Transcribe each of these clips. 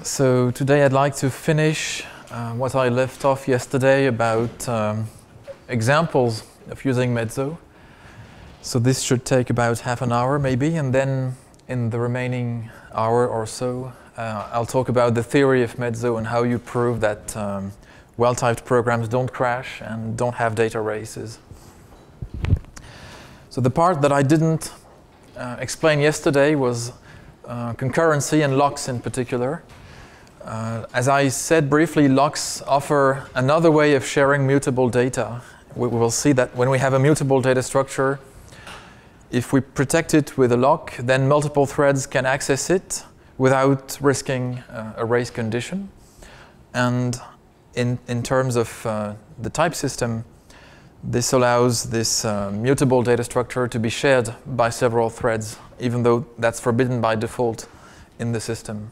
So today I'd like to finish what I left off yesterday about examples of using Mezzo. So this should take about half an hour maybe, and then in the remaining hour or so I'll talk about the theory of Mezzo and how you prove that well-typed programs don't crash and don't have data races. So the part that I didn't explain yesterday was concurrency and locks in particular. As I said briefly, locks offer another way of sharing mutable data. We will see that when we have a mutable data structure, if we protect it with a lock, then multiple threads can access it without risking a race condition. And in terms of the type system, this allows this mutable data structure to be shared by several threads, even though that's forbidden by default in the system.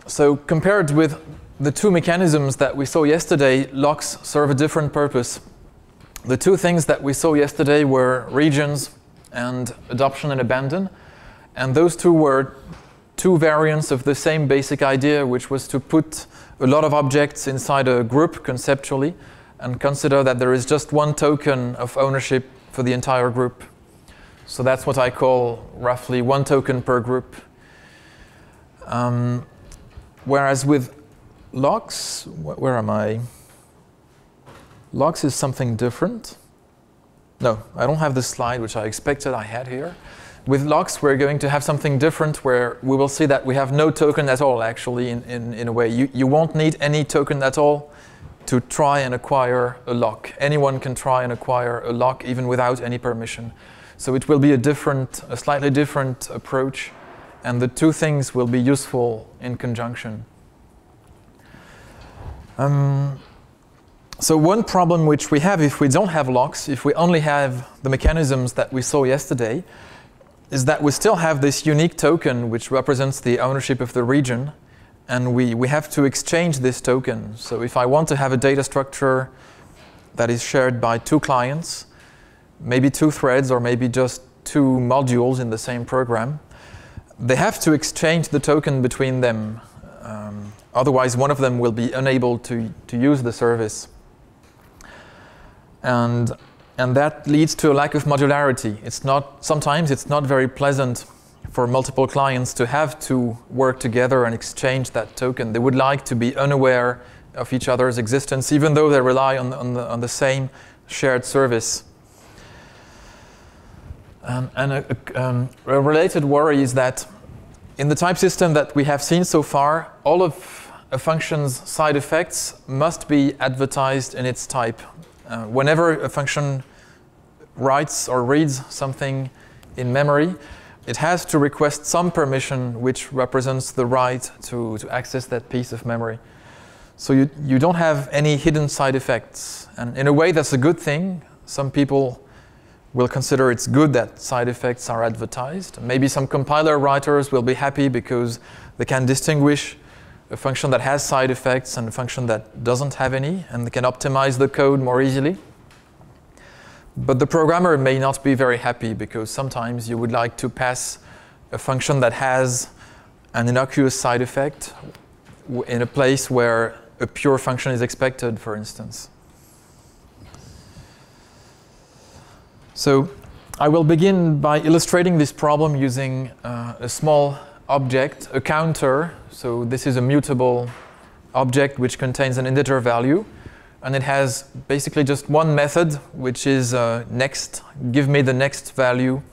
So compared with the two mechanisms that we saw yesterday, locks serve a different purpose. The two things that we saw yesterday were regions and adoption and abandon. And those two were two variants of the same basic idea, which was to put a lot of objects inside a group conceptually and consider that there is just one token of ownership for the entire group. So that's what I call roughly one token per group. Whereas with locks, where am I? Locks is something different. No, I don't have the slide which I expected I had here. With locks, we're going to have something different where we will see that we have no token at all, actually, in a way. You won't need any token at all to try and acquire a lock. Anyone can try and acquire a lock even without any permission. So it will be a slightly different approach, and the two things will be useful in conjunction. So one problem which we have if we don't have locks, if we only have the mechanisms that we saw yesterday, is that we still have this unique token which represents the ownership of the region, and we have to exchange this token. So if I want to have a data structure that is shared by two clients, maybe two threads or maybe just two modules in the same program, they have to exchange the token between them. Otherwise, one of them will be unable to use the service. And that leads to a lack of modularity. Sometimes it's not very pleasant for multiple clients to have to work together and exchange that token. They would like to be unaware of each other's existence, even though they rely on the same shared service. And a related worry is that in the type system that we have seen so far, all of a function's side effects must be advertised in its type. Whenever a function writes or reads something in memory, it has to request some permission which represents the right to access that piece of memory. So you don't have any hidden side effects. And in a way, that's a good thing. Some people will consider it's good that side effects are advertised. Maybe some compiler writers will be happy because they can distinguish a function that has side effects and a function that doesn't have any, and they can optimize the code more easily. But the programmer may not be very happy because sometimes you would like to pass a function that has an innocuous side effect in a place where a pure function is expected, for instance. So I will begin by illustrating this problem using a small object, a counter. So this is a mutable object which contains an integer value. And it has basically just one method, which is next. Give me the next value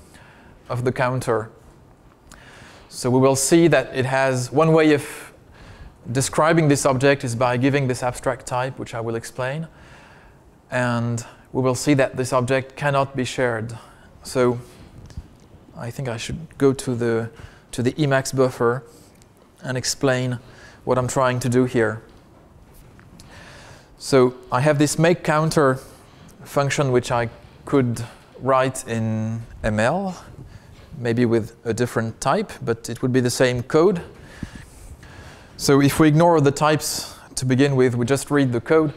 of the counter. So we will see that it has one way of describing this object is by giving this abstract type, which I will explain. And we will see that this object cannot be shared. So I think I should go to the Emacs buffer and explain what I'm trying to do here. So I have this make counter function which I could write in ML, maybe with a different type, but it would be the same code. So if we ignore the types to begin with, we just read the code.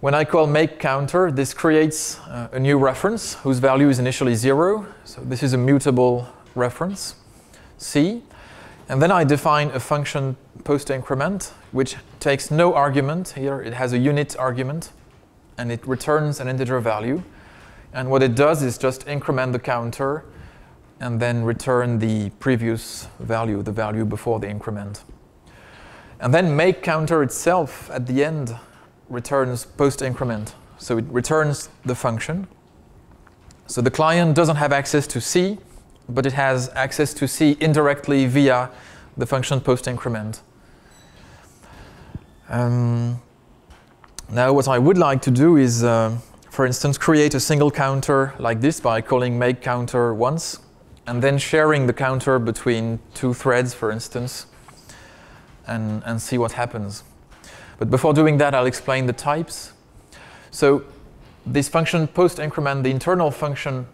When I call make counter, this creates a new reference whose value is initially 0. So this is a mutable reference. C. And then I define a function post-increment, which takes no argument. Here it has a unit argument, and it returns an integer value. And what it does is just increment the counter and then return the previous value, the value before the increment. And then make counter itself at the end returns post-increment. So it returns the function. So the client doesn't have access to C, but it has access to C indirectly via the function post-increment. Now what I would like to do is, for instance, create a single counter like this by calling make counter once, and then sharing the counter between two threads, for instance, and see what happens. But before doing that, I'll explain the types. So this function post-increment, the internal function,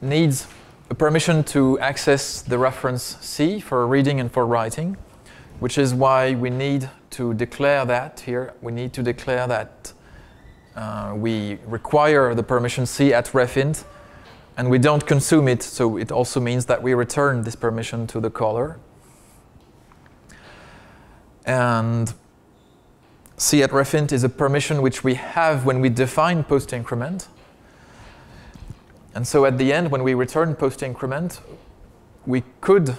needs a permission to access the reference C for reading and for writing, which is why we need to declare that here. We need to declare that we require the permission C at refint, and we don't consume it, so it also means that we return this permission to the caller. And C at refint is a permission which we have when we define post-increment. And so at the end, when we return post-increment, we could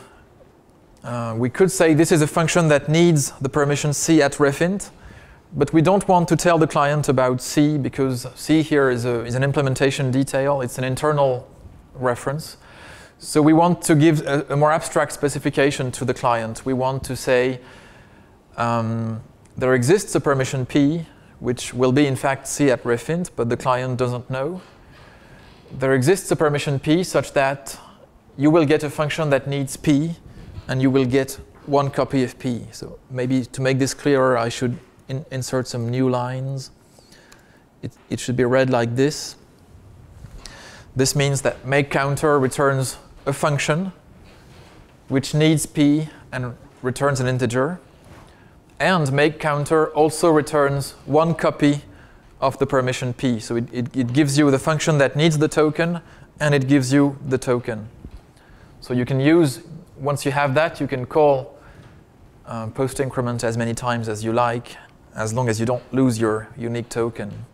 say this is a function that needs the permission C at refint, but we don't want to tell the client about C because C here is an implementation detail. It's an internal reference. So we want to give a more abstract specification to the client. We want to say there exists a permission P, which will be in fact C at refint, but the client doesn't know. There exists a permission P such that you will get a function that needs P, and you will get one copy of P. So maybe to make this clearer, I should insert some new lines. It should be read like this. This means that make counter returns a function which needs P and returns an integer. And make counter also returns one copy of the permission P. So it gives you the function that needs the token, and it gives you the token. So you can use, once you have that, you can call post-increment as many times as you like, as long as you don't lose your unique token.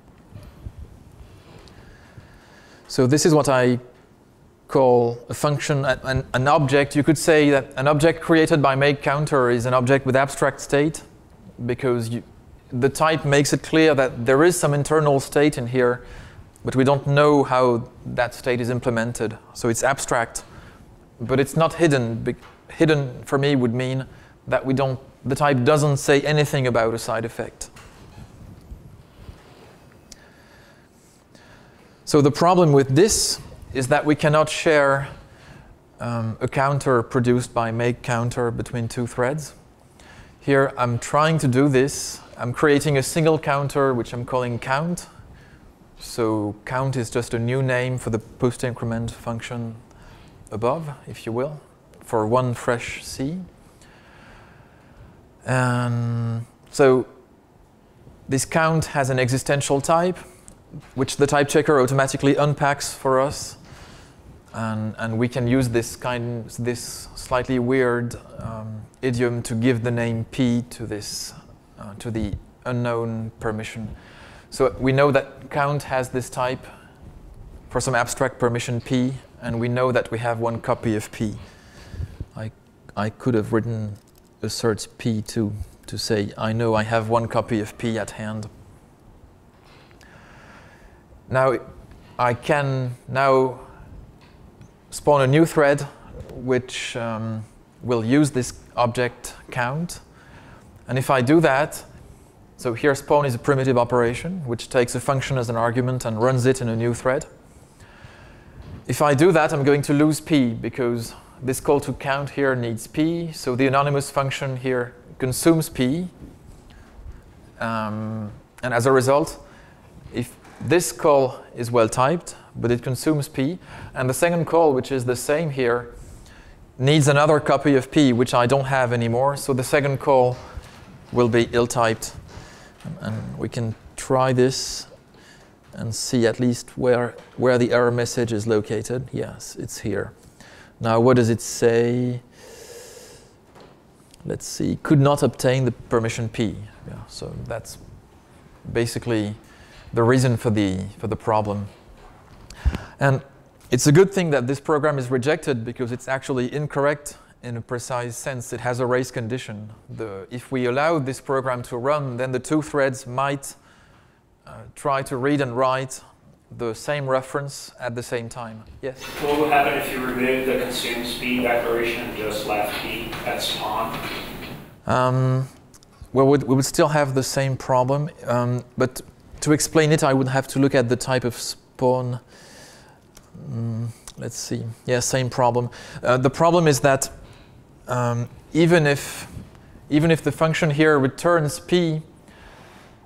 So this is what I call a function, an object. You could say that an object created by make counter is an object with abstract state, because the type makes it clear that there is some internal state in here, but we don't know how that state is implemented. So it's abstract, but it's not hidden. Hidden for me would mean that the type doesn't say anything about a side effect. So the problem with this is that we cannot share a counter produced by make counter between two threads. Here I'm trying to do this. I'm creating a single counter which I'm calling count. So count is just a new name for the post-increment function above, if you will, for one fresh C. And so this count has an existential type, which the type checker automatically unpacks for us. And we can use this slightly weird idiom to give the name P to this to the unknown permission. So we know that count has this type for some abstract permission P, and we know that we have one copy of P. I could have written assert P to say I know I have one copy of P at hand. Now I can now spawn a new thread which will use this object count. And if I do that, so here spawn is a primitive operation which takes a function as an argument and runs it in a new thread. If I do that, I'm going to lose P because this call to count here needs P. So the anonymous function here consumes P. And as a result, if this call is well typed, but it consumes P, and the second call, which is the same here, needs another copy of P, which I don't have anymore. So the second call will be ill-typed. And we can try this and see at least where the error message is located. Yes, it's here. Now, what does it say? let's see, could not obtain the permission P. Yeah, so that's basically the reason for the problem. And it's a good thing that this program is rejected because it's actually incorrect in a precise sense. It has a race condition. If we allow this program to run, then the two threads might try to read and write the same reference at the same time. Yes? What would happen if you remove the consume speed declaration and just left P at spawn? Well, we would still have the same problem, but to explain it, I would have to look at the type of spawn. Let's see. Yeah, same problem. The problem is that even if the function here returns P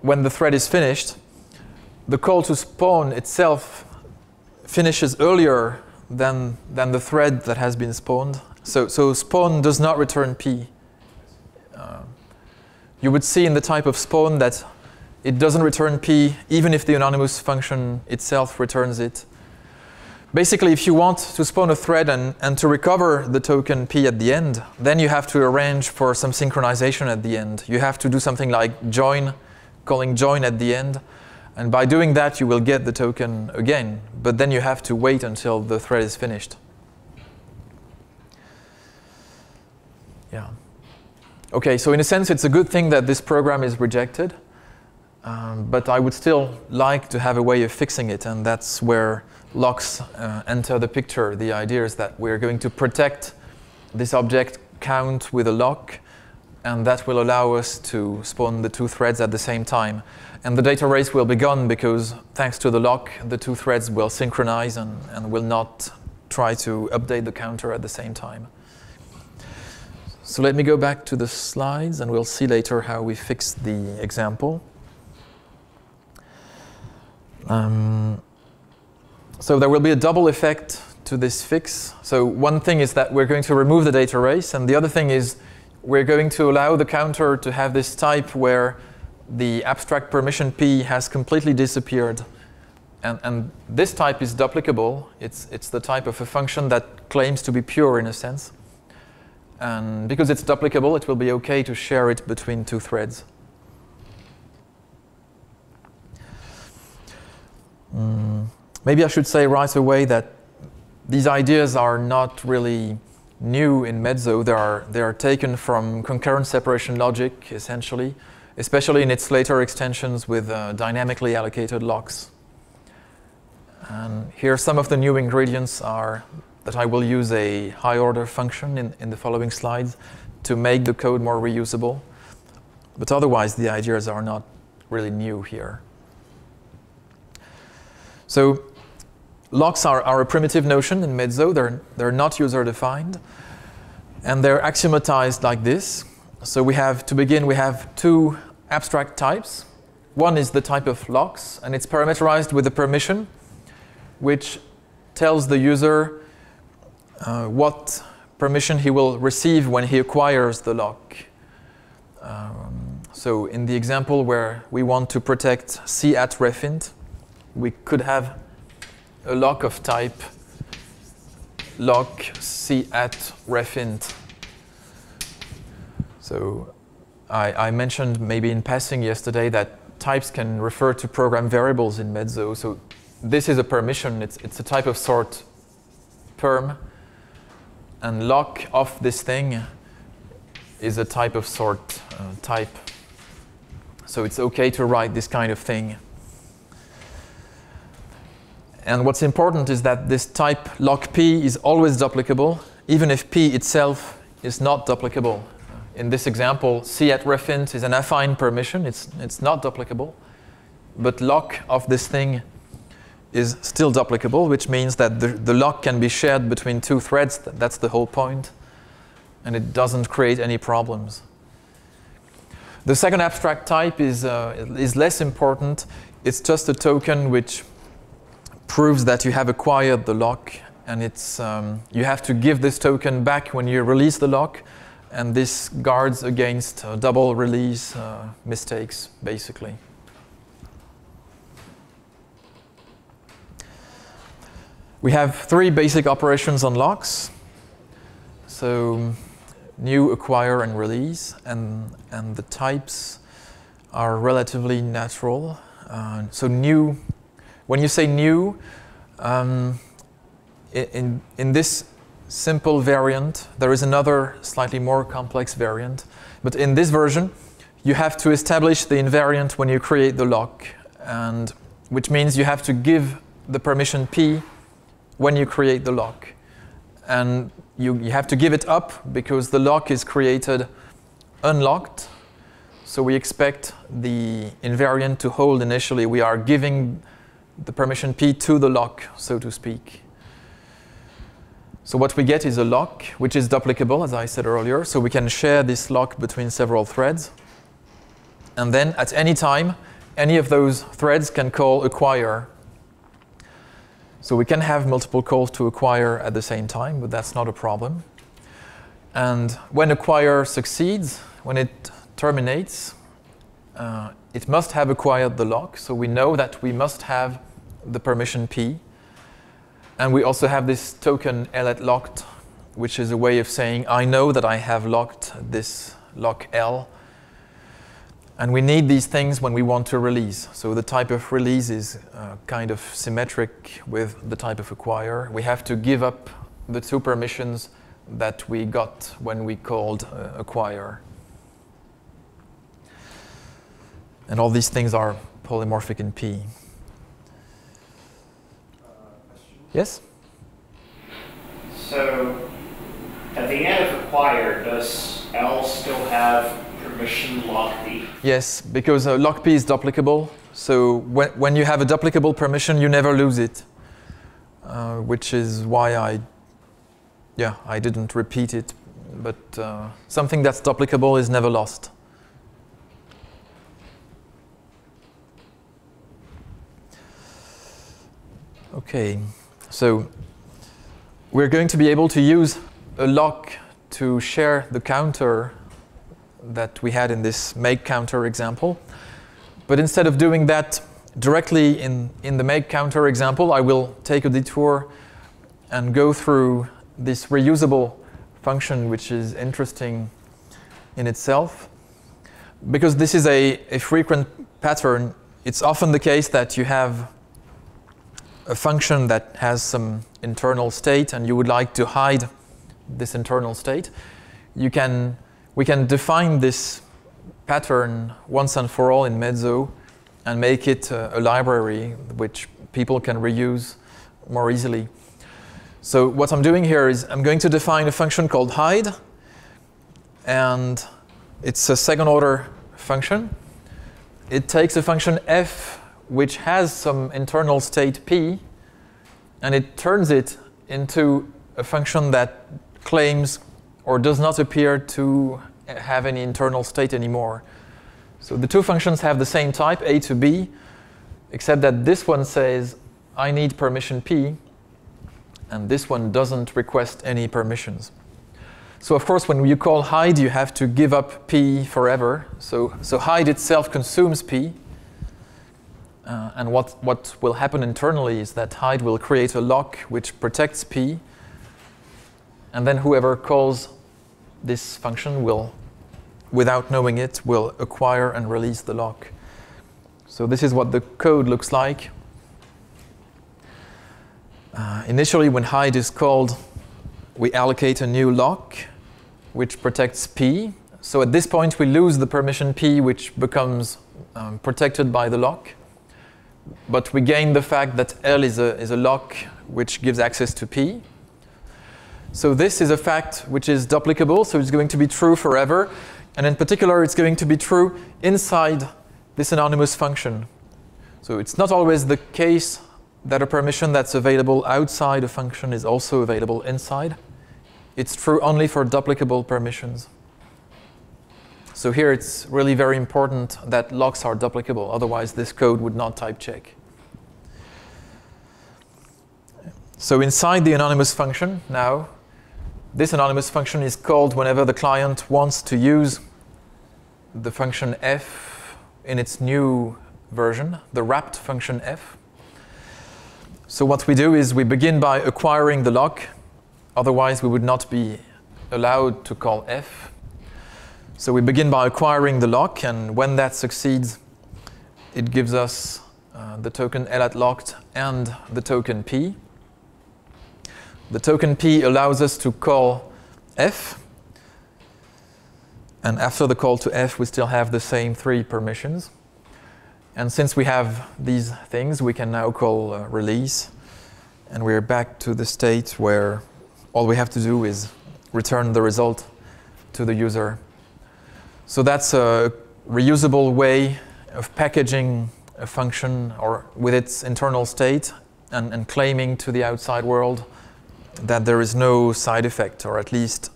when the thread is finished, the call to spawn itself finishes earlier than the thread that has been spawned. So spawn does not return P. You would see in the type of spawn that it doesn't return P even if the anonymous function itself returns it. Basically, if you want to spawn a thread and to recover the token P at the end, then you have to arrange for some synchronization at the end. You have to do something like join, calling join at the end. And by doing that, you will get the token again. But then you have to wait until the thread is finished. Yeah. OK, so in a sense, it's a good thing that this program is rejected. But I would still like to have a way of fixing it. And that's where locks enter the picture. The idea is that we're going to protect this object count with a lock. And that will allow us to spawn the two threads at the same time. And the data race will be gone because, thanks to the lock, the two threads will synchronize and will not try to update the counter at the same time. So let me go back to the slides, and we'll see later how we fix the example. So there will be a double effect to this fix. So one thing is that we're going to remove the data race, and the other thing is we're going to allow the counter to have this type where the abstract permission P has completely disappeared. And this type is duplicable. It's the type of a function that claims to be pure in a sense. And because it's duplicable, it will be OK to share it between two threads. Maybe I should say right away that these ideas are not really new in Mezzo. They are taken from concurrent separation logic, essentially, especially in its later extensions with dynamically allocated locks. And here some of the new ingredients are that I will use a high-order function in the following slides to make the code more reusable. But otherwise, the ideas are not really new here. So locks are a primitive notion in Mezzo. They're not user-defined. And they're axiomatized like this. So we have, to begin, we have two abstract types. One is the type of locks, and it's parameterized with a permission, which tells the user what permission he will receive when he acquires the lock. So in the example where we want to protect c@refint, we could have a lock of type lock c@refint. So I mentioned maybe in passing yesterday that types can refer to program variables in Mezzo. So this is a permission. It's a type of sort perm. And lock of this thing is a type of sort type. So it's OK to write this kind of thing. And what's important is that this type lock P is always duplicable, even if P itself is not duplicable. In this example, c@refint is an affine permission. It's not duplicable. But lock of this thing is still duplicable, which means that the lock can be shared between two threads. That's the whole point. And it doesn't create any problems. The second abstract type is less important. It's just a token which proves that you have acquired the lock. And it's you have to give this token back when you release the lock. And this guards against double release mistakes, basically. We have three basic operations on locks. So new, acquire, and release, and the types are relatively natural. So new, when you say new, in this simple variant, there is another slightly more complex variant. But in this version, you have to establish the invariant when you create the lock, and which means you have to give the permission P when you create the lock. And you have to give it up because the lock is created unlocked. So we expect the invariant to hold initially. We are giving the permission P to the lock, so to speak. So what we get is a lock, which is duplicable, as I said earlier. So we can share this lock between several threads. And then at any time, any of those threads can call acquire. So we can have multiple calls to acquire at the same time, but that's not a problem. And when acquire succeeds, when it terminates, it must have acquired the lock. So we know that we must have the permission P. And we also have this token lat_locked, which is a way of saying, I know that I have locked this lock L. And we need these things when we want to release. So the type of release is kind of symmetric with the type of acquire. We have to give up the two permissions that we got when we called acquire. And all these things are polymorphic in P. Yes? So at the end of acquire, does L still have permission lock P? Yes, because lock P is duplicable. So when you have a duplicable permission, you never lose it, which is why I didn't repeat it. But something that's duplicable is never lost. Okay, so we're going to be able to use a lock to share the counter that we had in this make counter example. But instead of doing that directly in the make counter example, I will take a detour and go through this reusable function, which is interesting in itself. Because this is a frequent pattern, it's often the case that you have a function that has some internal state and you would like to hide this internal state. We can define this pattern once and for all in Mezzo and make it a library which people can reuse more easily. So what I'm doing here is I'm going to define a function called hide, and it's a second order function. It takes a function f which has some internal state p, and it turns it into a function that claims or does not appear to have any internal state anymore. So the two functions have the same type, a to b, except that this one says, I need permission p, and this one doesn't request any permissions. So of course, when you call hide, you have to give up p forever. So hide itself consumes p. And what will happen internally is that hide will create a lock which protects p. And then whoever calls this function will, without knowing it, will acquire and release the lock. So this is what the code looks like. Initially, when hide is called, we allocate a new lock which protects p. So at this point, we lose the permission p, which becomes protected by the lock. But we gain the fact that L is a lock which gives access to p. So this is a fact which is duplicable, so it's going to be true forever. And in particular, it's going to be true inside this anonymous function. So it's not always the case that a permission that's available outside a function is also available inside. It's true only for duplicable permissions. So here it's really very important that locks are duplicable, otherwise this code would not type check. So inside the anonymous function now, this anonymous function is called whenever the client wants to use the function f in its new version, the wrapped function f. So what we do is we begin by acquiring the lock, otherwise we would not be allowed to call f. So we begin by acquiring the lock, and when that succeeds, it gives us the token L at locked and the token P. The token P allows us to call f, and after the call to f, we still have the same 3 permissions. And since we have these things, we can now call release, and we're back to the state where all we have to do is return the result to the user. So that's a reusable way of packaging a function or with its internal state and claiming to the outside world that there is no side effect, or at least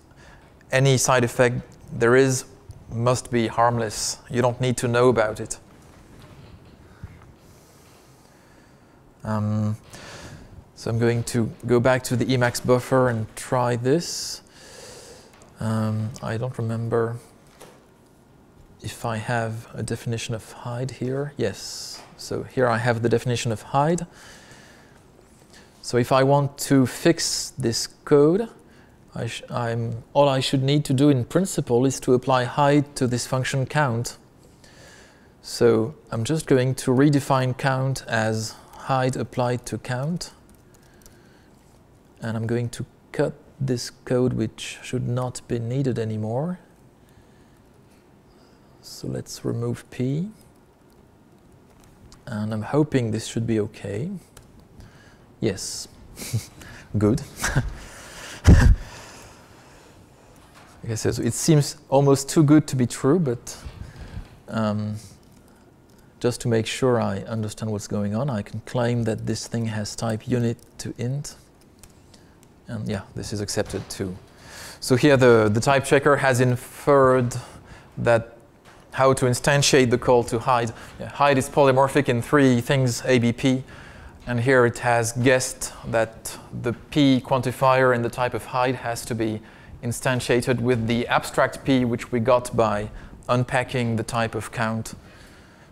any side effect there is must be harmless. You don't need to know about it. So I'm going to go back to the Emacs buffer and try this. I don't remember if I have a definition of hide here. Yes. So here I have the definition of hide. So if I want to fix this code, all I should need to do in principle is to apply hide to this function count. So I'm just going to redefine count as hide applied to count. And I'm going to cut this code which should not be needed anymore. So let's remove P. And I'm hoping this should be OK. Yes. Good. Okay, so it seems almost too good to be true, but just to make sure I understand what's going on, I can claim that this thing has type unit to int. And yeah, this is accepted too. So here the type checker has inferred that how to instantiate the call to hide. Yeah, hide is polymorphic in 3 things, ABP. And here it has guessed that the P quantifier in the type of hide has to be instantiated with the abstract P, which we got by unpacking the type of count.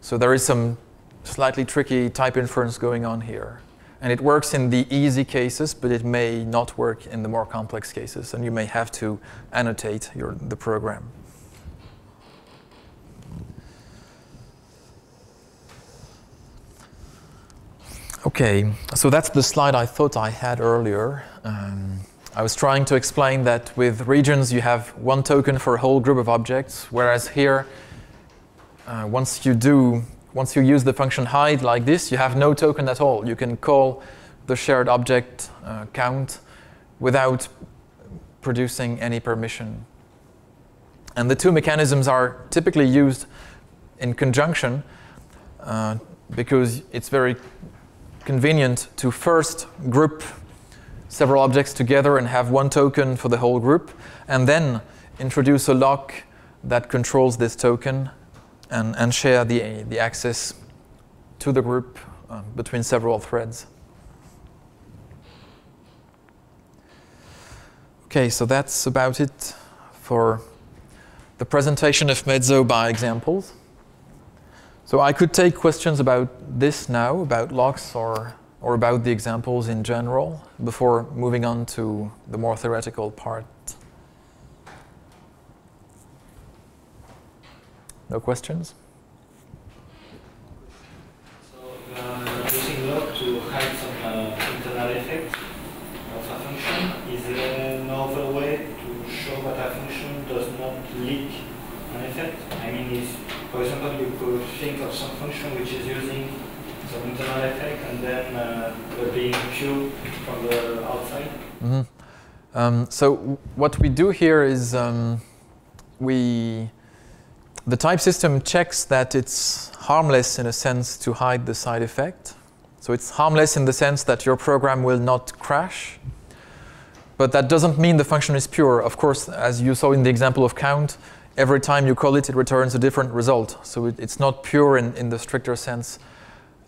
So there is some slightly tricky type inference going on here. And it works in the easy cases, but it may not work in the more complex cases. And you may have to annotate the program. OK, so that's the slide I thought I had earlier. I was trying to explain that with regions, you have 1 token for a whole group of objects, whereas here, once you use the function hide like this, you have no token at all. You can call the shared object count without producing any permission. And the 2 mechanisms are typically used in conjunction because it's very convenient to first group several objects together and have 1 token for the whole group, and then introduce a lock that controls this token and share the access to the group between several threads. OK, so that's about it for the presentation of Mezzo by examples. So I could take questions about this now, about locks or about the examples in general, before moving on to the more theoretical part. No questions? So using lock to hide some internal effect of a function, is there another way to show that a function does not leak an effect? I mean, for example, you could think of some function which is using some internal effect and then they're being pure from the outside. Mm-hmm. So what we do here is the type system checks that it's harmless in a sense to hide the side effect. So it's harmless in the sense that your program will not crash. But that doesn't mean the function is pure. Of course, as you saw in the example of count, every time you call it, it returns a different result. So it's not pure in the stricter sense.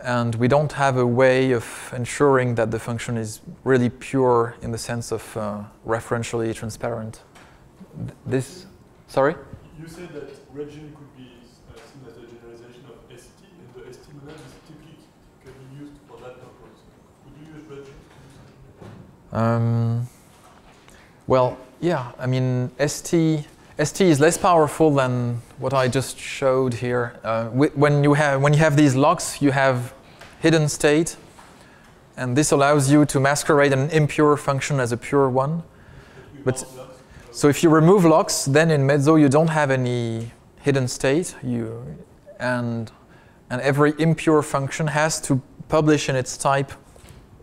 And we don't have a way of ensuring that the function is really pure in the sense of referentially transparent. Sorry? You said that region could be seen as a generalization of ST, and the ST model is typic, can be used for that purpose. Could you use region to do something like that? Well, Yeah, I mean, ST is less powerful than what I just showed here. When you have these locks, you have hidden state, and this allows you to masquerade an impure function as a pure one. But so if you remove locks, then in Mezzo you don't have any hidden state. And every impure function has to publish in its type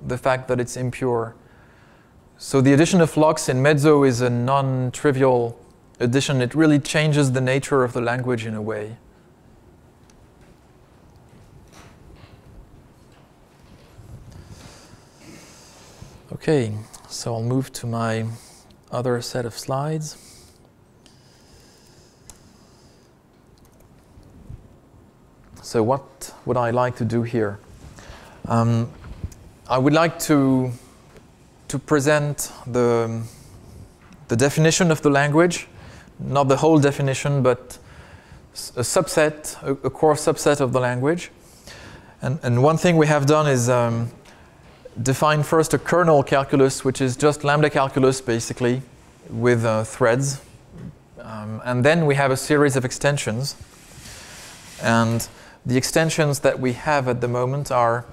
the fact that it's impure. So the addition of locks in Mezzo is a non-trivial addition. It really changes the nature of the language in a way. Okay, so I'll move to my other set of slides. So what would I like to do here? I would like to present the definition of the language, not the whole definition, but a subset, a core subset of the language. And one thing we have done is define first a kernel calculus, which is just lambda calculus, basically, with threads. And then we have a series of extensions. And the extensions that we have at the moment are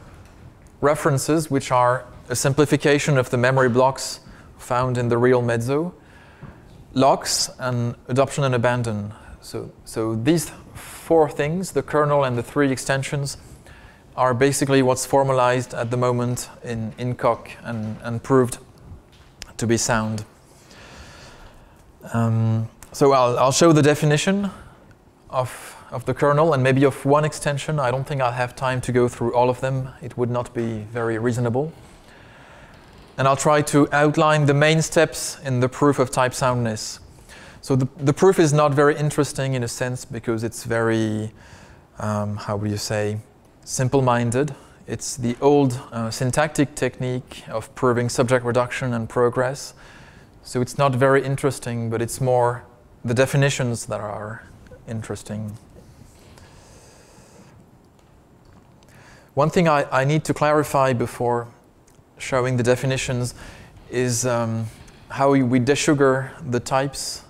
references, which are a simplification of the memory blocks found in the real Mezzo, locks, and adoption and abandon. So these four things, the kernel and the three extensions, are basically what's formalized at the moment in INCOC and proved to be sound. So I'll show the definition of the kernel and maybe of one extension. I don't think I'll have time to go through all of them. It would not be very reasonable. And I'll try to outline the main steps in the proof of type soundness. So the proof is not very interesting in a sense because it's very, how would you say, simple-minded. It's the old syntactic technique of proving subject reduction and progress. So it's not very interesting, but it's more the definitions that are interesting. One thing I need to clarify before showing the definitions is how we desugar the types.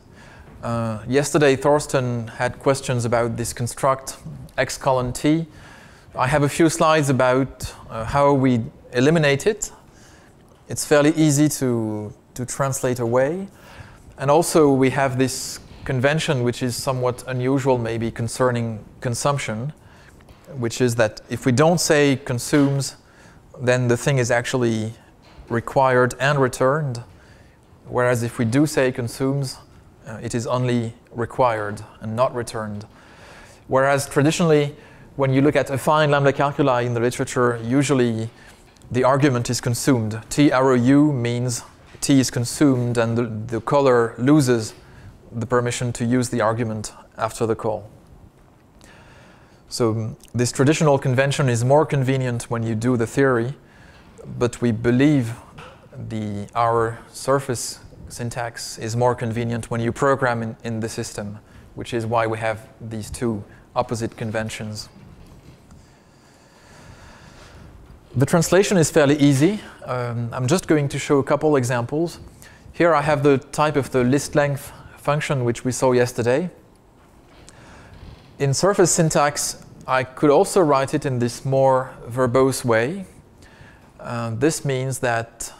Yesterday, Thorsten had questions about this construct x:(t). I have a few slides about how we eliminate it. It's fairly easy to translate away. And also, we have this convention, which is somewhat unusual, maybe concerning consumption, which is that if we don't say consumes, then the thing is actually required and returned. Whereas if we do say consumes, it is only required and not returned. Whereas traditionally, when you look at affine lambda calculi in the literature, usually the argument is consumed. T_u means T is consumed and the caller loses the permission to use the argument after the call. So this traditional convention is more convenient when you do the theory, but we believe our surface syntax is more convenient when you program in the system, which is why we have these two opposite conventions. The translation is fairly easy. I'm just going to show a couple examples. Here I have the type of the list length function which we saw yesterday. In surface syntax, I could also write it in this more verbose way. This means that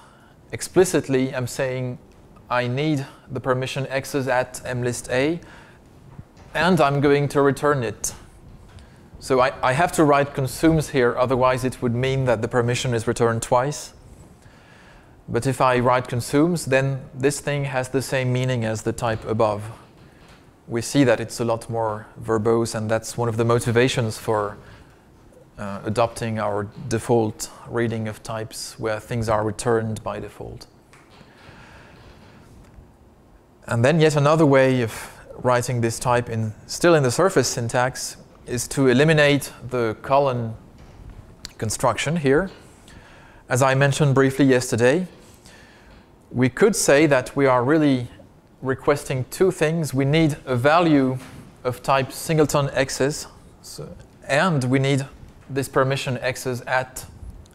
explicitly I'm saying I need the permission x's at mlist A, and I'm going to return it. So I have to write consumes here, otherwise it would mean that the permission is returned twice. But if I write consumes, then this thing has the same meaning as the type above. We see that it's a lot more verbose, and that's one of the motivations for adopting our default reading of types, where things are returned by default. And then yet another way of writing this type still in the surface syntax is to eliminate the colon construction here. As I mentioned briefly yesterday, we could say that we are really requesting two things. We need a value of type singleton x's, and we need this permission x's at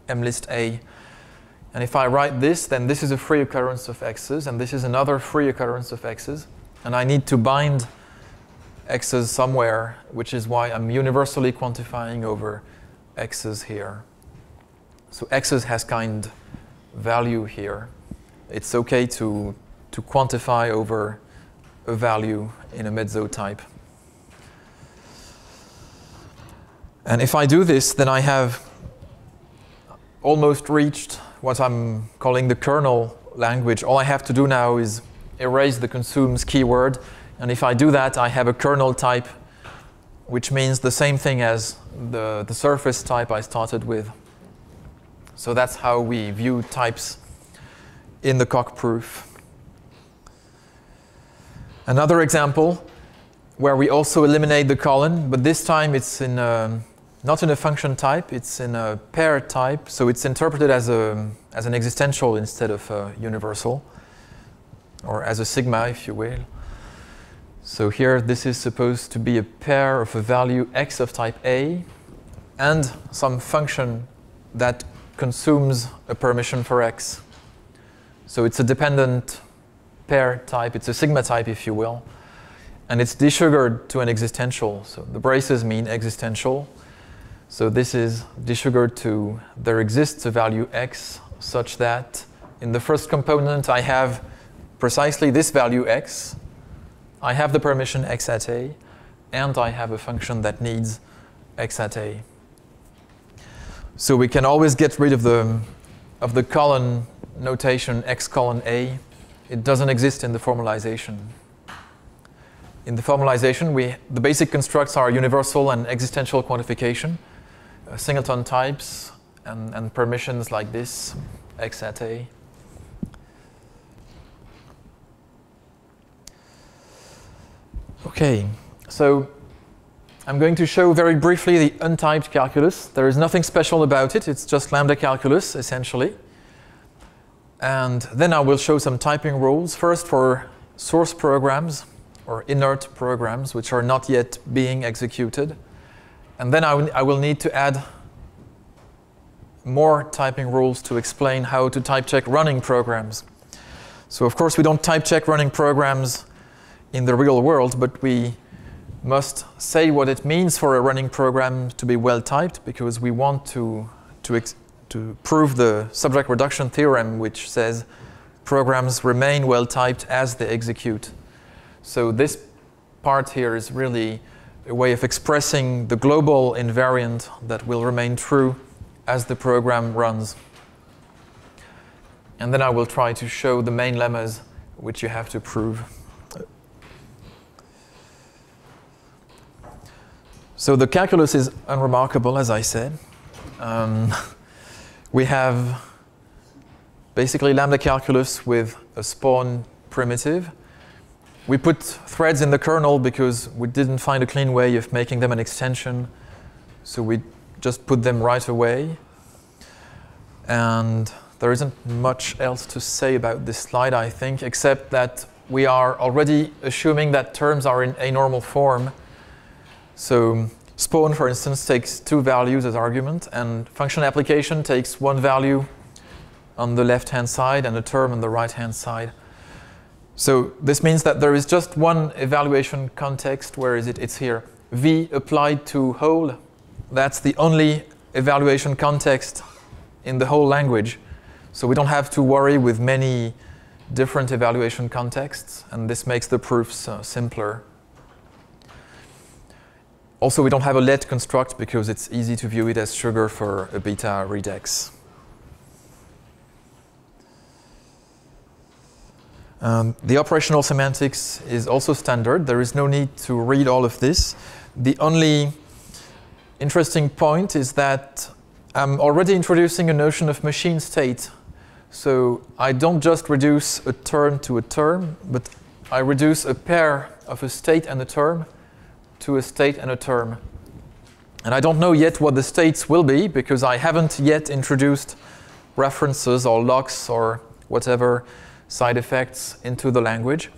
mlist A. And if I write this, then this is a free occurrence of x's, and this is another free occurrence of x's. And I need to bind x's somewhere, which is why I'm universally quantifying over x's here. So x's has kind value here. It's okay to quantify over a value in a Mezzo type. And if I do this, then I have almost reached what I'm calling the kernel language. All I have to do now is erase the consumes keyword. And if I do that, I have a kernel type, which means the same thing as the surface type I started with. So that's how we view types in the Coq proof. Another example where we also eliminate the colon, but this time it's in not in a function type, it's in a pair type, so it's interpreted as an existential instead of a universal, or as a sigma, if you will. So here, this is supposed to be a pair of a value x of type A and some function that consumes a permission for x. So it's a dependent pair type, it's a sigma type, if you will, and it's desugared to an existential. So the braces mean existential. So this is desugared to there exists a value x such that in the first component I have precisely this value x, I have the permission x at A, and I have a function that needs x at A. So we can always get rid of the colon notation x colon A. It doesn't exist in the formalization. In the formalization, the basic constructs are universal and existential quantification, singleton types, and permissions like this, x at A. Okay, so I'm going to show very briefly the untyped calculus. There is nothing special about it. It's just lambda calculus, essentially. And then I will show some typing rules, first for source programs, or inert programs, which are not yet being executed. And then I will need to add more typing rules to explain how to type check running programs. So of course, we don't type check running programs in the real world, but we must say what it means for a running program to be well typed, because we want to prove the subject reduction theorem, which says programs remain well typed as they execute. So this part here is really a way of expressing the global invariant that will remain true as the program runs. And then I will try to show the main lemmas which you have to prove. So the calculus is unremarkable, as I said. We have basically lambda calculus with a spawn primitive. We put threads in the kernel because we didn't find a clean way of making them an extension. So we just put them right away. And there isn't much else to say about this slide, I think, except that we are already assuming that terms are in a normal form. So spawn, for instance, takes 2 values as argument, and function application takes 1 value on the left-hand side and a term on the right-hand side. So this means that there is just one evaluation context. Where is it? It's here. V applied to whole. That's the only evaluation context in the whole language. So we don't have to worry with many different evaluation contexts, and this makes the proofs simpler. Also, we don't have a let construct because it's easy to view it as sugar for a beta redex. The operational semantics is also standard. There is no need to read all of this. The only interesting point is that I'm already introducing a notion of machine state. So I don't just reduce a term to a term, but I reduce a pair of a state and a term to a state and a term. And I don't know yet what the states will be, because I haven't yet introduced references or locks or whatever side effects into the language.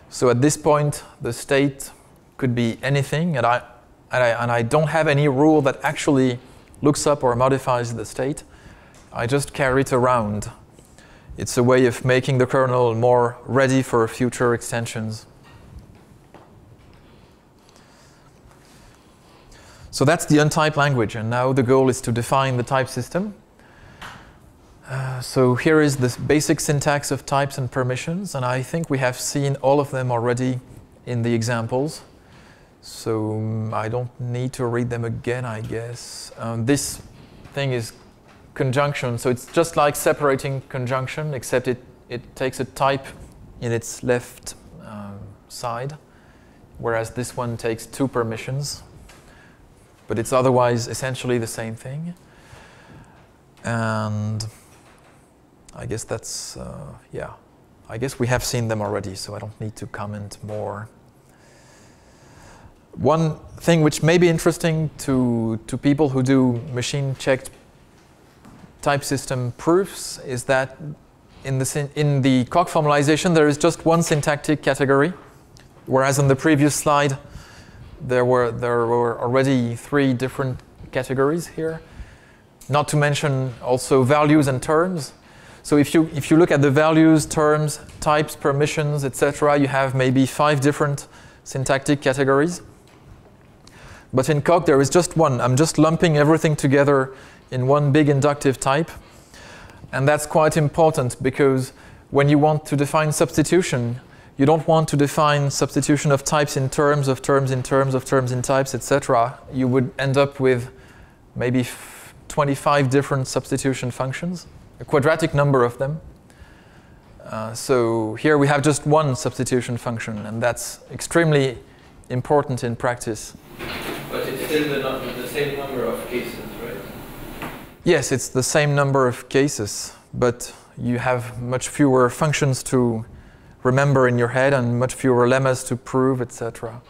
So at this point, the state could be anything, and I don't have any rule that actually looks up or modifies the state. I just carry it around. It's a way of making the kernel more ready for future extensions. So that's the untyped language, and now the goal is to define the type system. So here is the basic syntax of types and permissions, and I think we have seen all of them already in the examples. So I don't need to read them again, I guess. This thing is conjunction, so it's just like separating conjunction, except it takes a type in its left side, whereas this one takes two permissions. But it's otherwise essentially the same thing. And I guess that's, yeah. I guess we have seen them already, so I don't need to comment more. One thing which may be interesting to people who do machine-checked type system proofs is that in the Coq formalization there is just one syntactic category, whereas on the previous slide there were already 3 different categories here. Not to mention also values and terms. So if you look at the values, terms, types, permissions, etc., you have maybe 5 different syntactic categories. But in Coq there is just one. I'm just lumping everything together in one big inductive type. And that's quite important because when you want to define substitution, you don't want to define substitution of types in terms, of terms in terms, of terms in types, etc. You would end up with maybe 25 different substitution functions, a quadratic number of them. So here we have just one substitution function, and that's extremely important in practice. But it's still the same number of cases, right? Yes, it's the same number of cases, but you have much fewer functions to remember in your head and much fewer lemmas to prove, etc.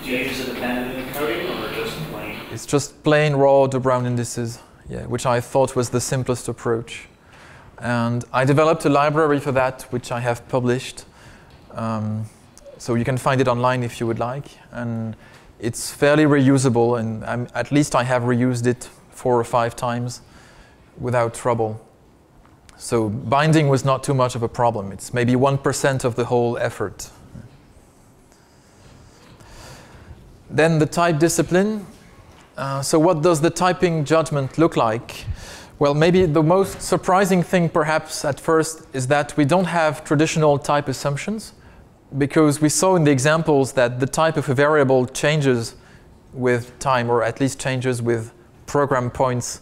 Do you use a dependent encoding or just plain? It's just plain raw de Bruijn indices, yeah, which I thought was the simplest approach. And I developed a library for that, which I have published. So you can find it online if you would like. And it's fairly reusable, and at least I have reused it 4 or 5 times without trouble. So binding was not too much of a problem. It's maybe 1% of the whole effort. Then the type discipline. So what does the typing judgment look like? Well, maybe the most surprising thing perhaps at first is that we don't have traditional type assumptions, because we saw in the examples that the type of a variable changes with time, or at least changes with program points.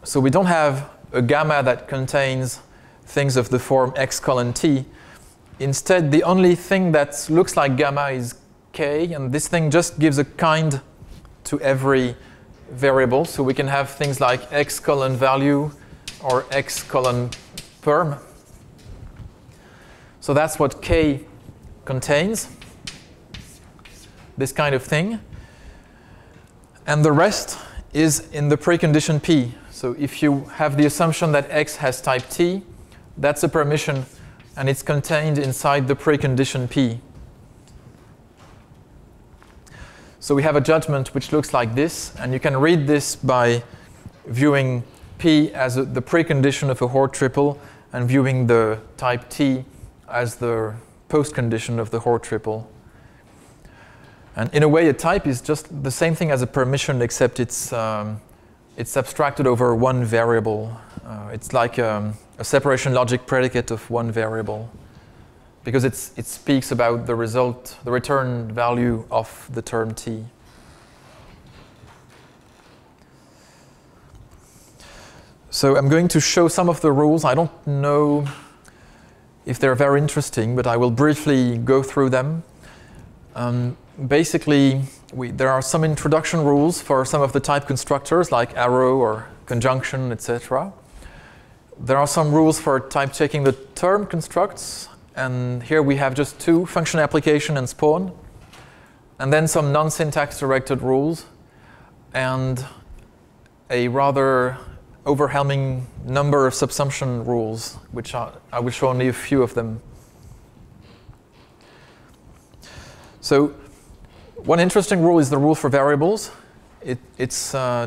So we don't have a gamma that contains things of the form x colon t. Instead, the only thing that looks like gamma is k, and this thing just gives a kind to every variable. So we can have things like x colon value or x colon perm. So that's what k contains, this kind of thing. And the rest is in the precondition p. So if you have the assumption that x has type t, that's a permission, and it's contained inside the precondition p. So we have a judgment which looks like this, and you can read this by viewing p as the precondition of a Hort triple and viewing the type t as the postcondition of the Hort triple. And in a way, a type is just the same thing as a permission, except it's abstracted over one variable. It's like a separation logic predicate of one variable, because it speaks about the result, the return value of the term t. So I'm going to show some of the rules. I don't know if they're very interesting, but I will briefly go through them. Basically, there are some introduction rules for some of the type constructors, like arrow or conjunction, etc. There are some rules for type checking the term constructs, and here we have just 2, function application and spawn, and then some non-syntax directed rules, and a rather overwhelming number of subsumption rules, which I will show only a few of them. So one interesting rule is the rule for variables. it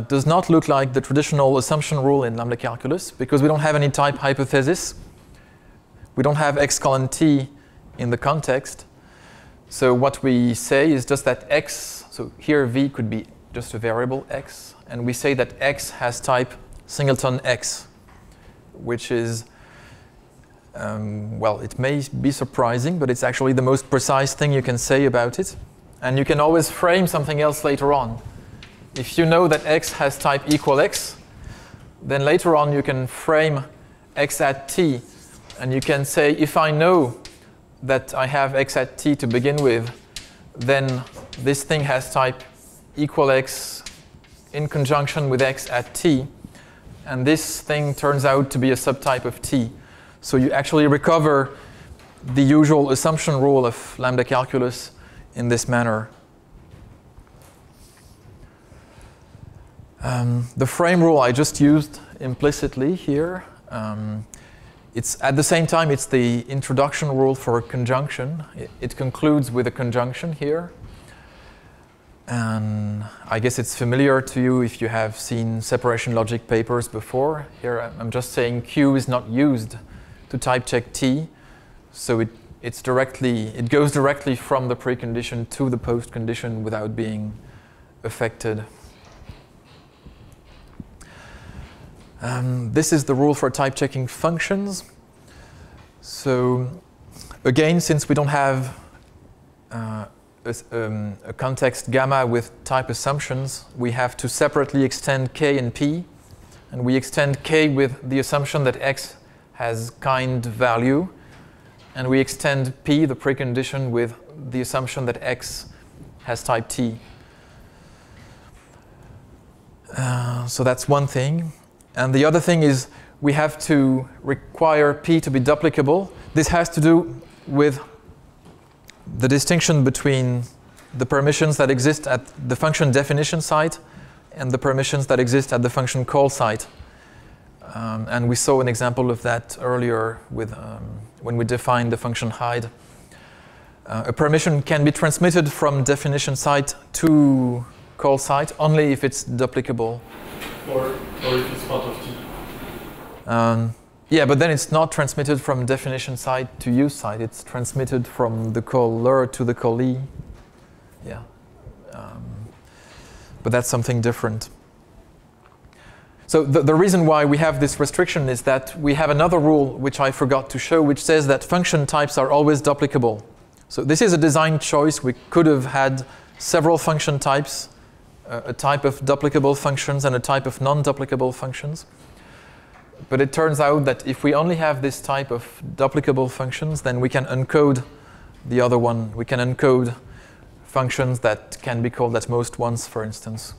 does not look like the traditional assumption rule in lambda calculus because we don't have any type hypothesis. We don't have x colon t in the context. So what we say is just that x, so here v could be just a variable x, and we say that x has type singleton x, which is, well, it may be surprising, but it's actually the most precise thing you can say about it. And you can always frame something else later on. If you know that x has type equal x, then later on you can frame x at t, and you can say, if I know that I have x at t to begin with, then this thing has type equal x in conjunction with x at t, and this thing turns out to be a subtype of t. So you actually recover the usual assumption rule of lambda calculus in this manner. The frame rule I just used implicitly here. It's at the same time, it's the introduction rule for a conjunction. It concludes with a conjunction here. And I guess it's familiar to you if you have seen separation logic papers before. Here I'm just saying Q is not used to type check T. So it goes directly from the precondition to the postcondition without being affected. This is the rule for type checking functions. So again, since we don't have a context gamma with type assumptions, we have to separately extend k and p. And we extend k with the assumption that x has kind value. And we extend p, the precondition, with the assumption that x has type t. So that's one thing. And the other thing is we have to require p to be duplicable. This has to do with the distinction between the permissions that exist at the function definition site and the permissions that exist at the function call site. And we saw an example of that earlier with when we defined the function hide. A permission can be transmitted from definition site to call site only if it's duplicable. Or if it's part of T. Yeah, but then it's not transmitted from definition site to use site. It's transmitted from the caller to the callee. Yeah. But that's something different. So the reason why we have this restriction is that we have another rule, which I forgot to show, which says that function types are always duplicable. So this is a design choice. We could have had several function types, a type of duplicable functions and a type of non-duplicable functions. But it turns out that if we only have this type of duplicable functions, then we can encode the other one. We can encode functions that can be called at most once, for instance.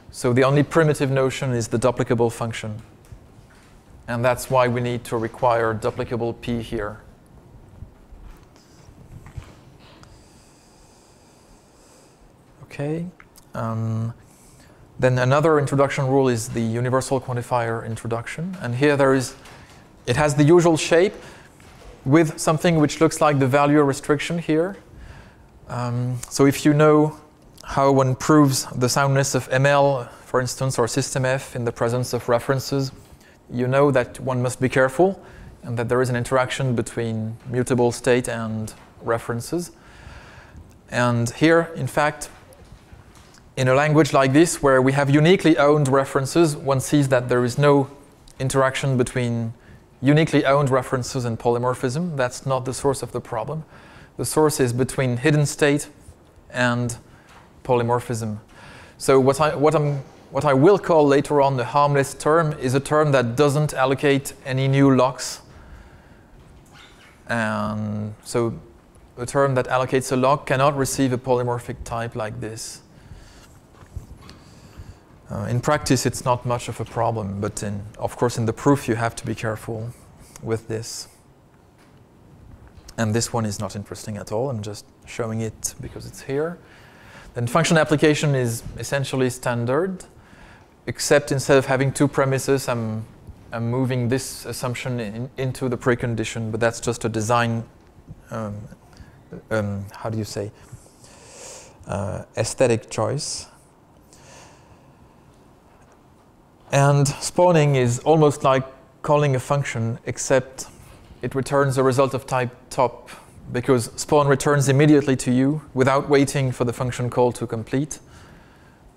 So the only primitive notion is the duplicable function. And that's why we need to require duplicable p here. Okay. Then another introduction rule is the universal quantifier introduction. And here it has the usual shape with something which looks like the value restriction here. So if you know how one proves the soundness of ML, for instance, or system F in the presence of references, you know that one must be careful and that there is an interaction between mutable state and references. And here, in fact, in a language like this, where we have uniquely owned references, one sees that there is no interaction between uniquely owned references and polymorphism. That's not the source of the problem. The source is between hidden state and polymorphism. So what I will call later on the harmless term is a term that doesn't allocate any new locks. And so a term that allocates a lock cannot receive a polymorphic type like this. In practice, it's not much of a problem, but of course in the proof you have to be careful with this. And this one is not interesting at all. I'm just showing it because it's here. Then function application is essentially standard, except instead of having two premises, I'm moving this assumption into the precondition, but that's just a design, how do you say, aesthetic choice. And spawning is almost like calling a function, except it returns a result of type top, because spawn returns immediately to you without waiting for the function call to complete.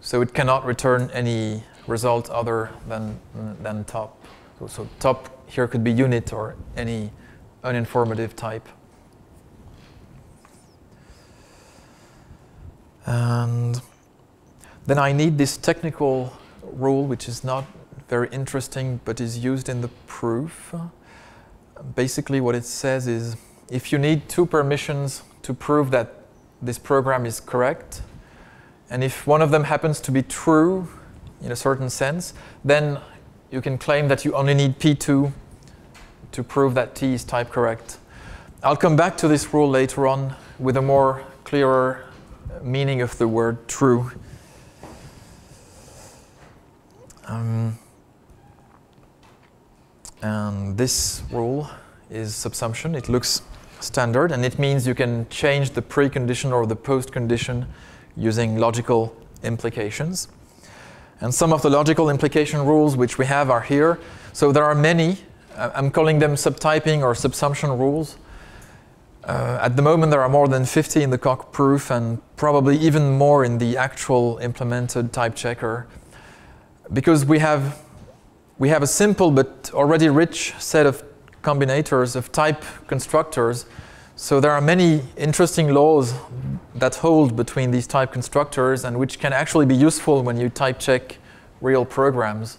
So it cannot return any result other than top. So top here could be unit or any uninformative type. And then I need this technical rule, which is not very interesting, but is used in the proof. Basically, what it says is, if you need 2 permissions to prove that this program is correct, and if one of them happens to be true in a certain sense, then you can claim that you only need P2 to prove that T is type correct. I'll come back to this rule later on with a more clearer meaning of the word true. And this rule is subsumption. It looks standard, and it means you can change the precondition or the postcondition using logical implications. And some of the logical implication rules which we have are here. So there are many. I'm calling them subtyping or subsumption rules. At the moment, there are more than 50 in the Coq proof, and probably even more in the actual implemented type checker, because we have a simple but already rich set of combinators of type constructors. So there are many interesting laws that hold between these type constructors and which can actually be useful when you type check real programs.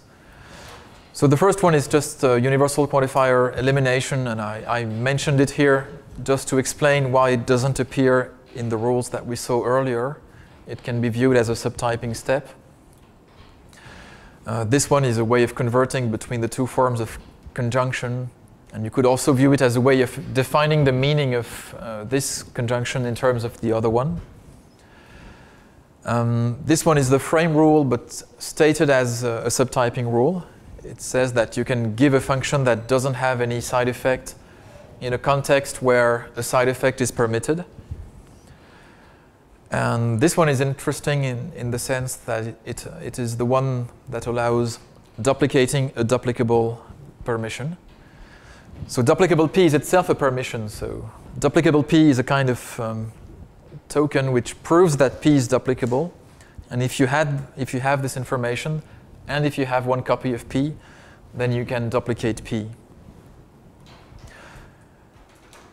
So the first one is just universal quantifier elimination, and I mentioned it here just to explain why it doesn't appear in the rules that we saw earlier. It can be viewed as a subtyping step. This one is a way of converting between the 2 forms of conjunction, and you could also view it as a way of defining the meaning of this conjunction in terms of the other one. This one is the frame rule, but stated as a subtyping rule. It says that you can give a function that doesn't have any side effect in a context where a side effect is permitted. And this one is interesting in the sense that it is the one that allows duplicating a duplicable permission. So duplicable P is itself a permission. So duplicable P is a kind of token which proves that P is duplicable. And if you have this information, and if you have 1 copy of P, then you can duplicate P.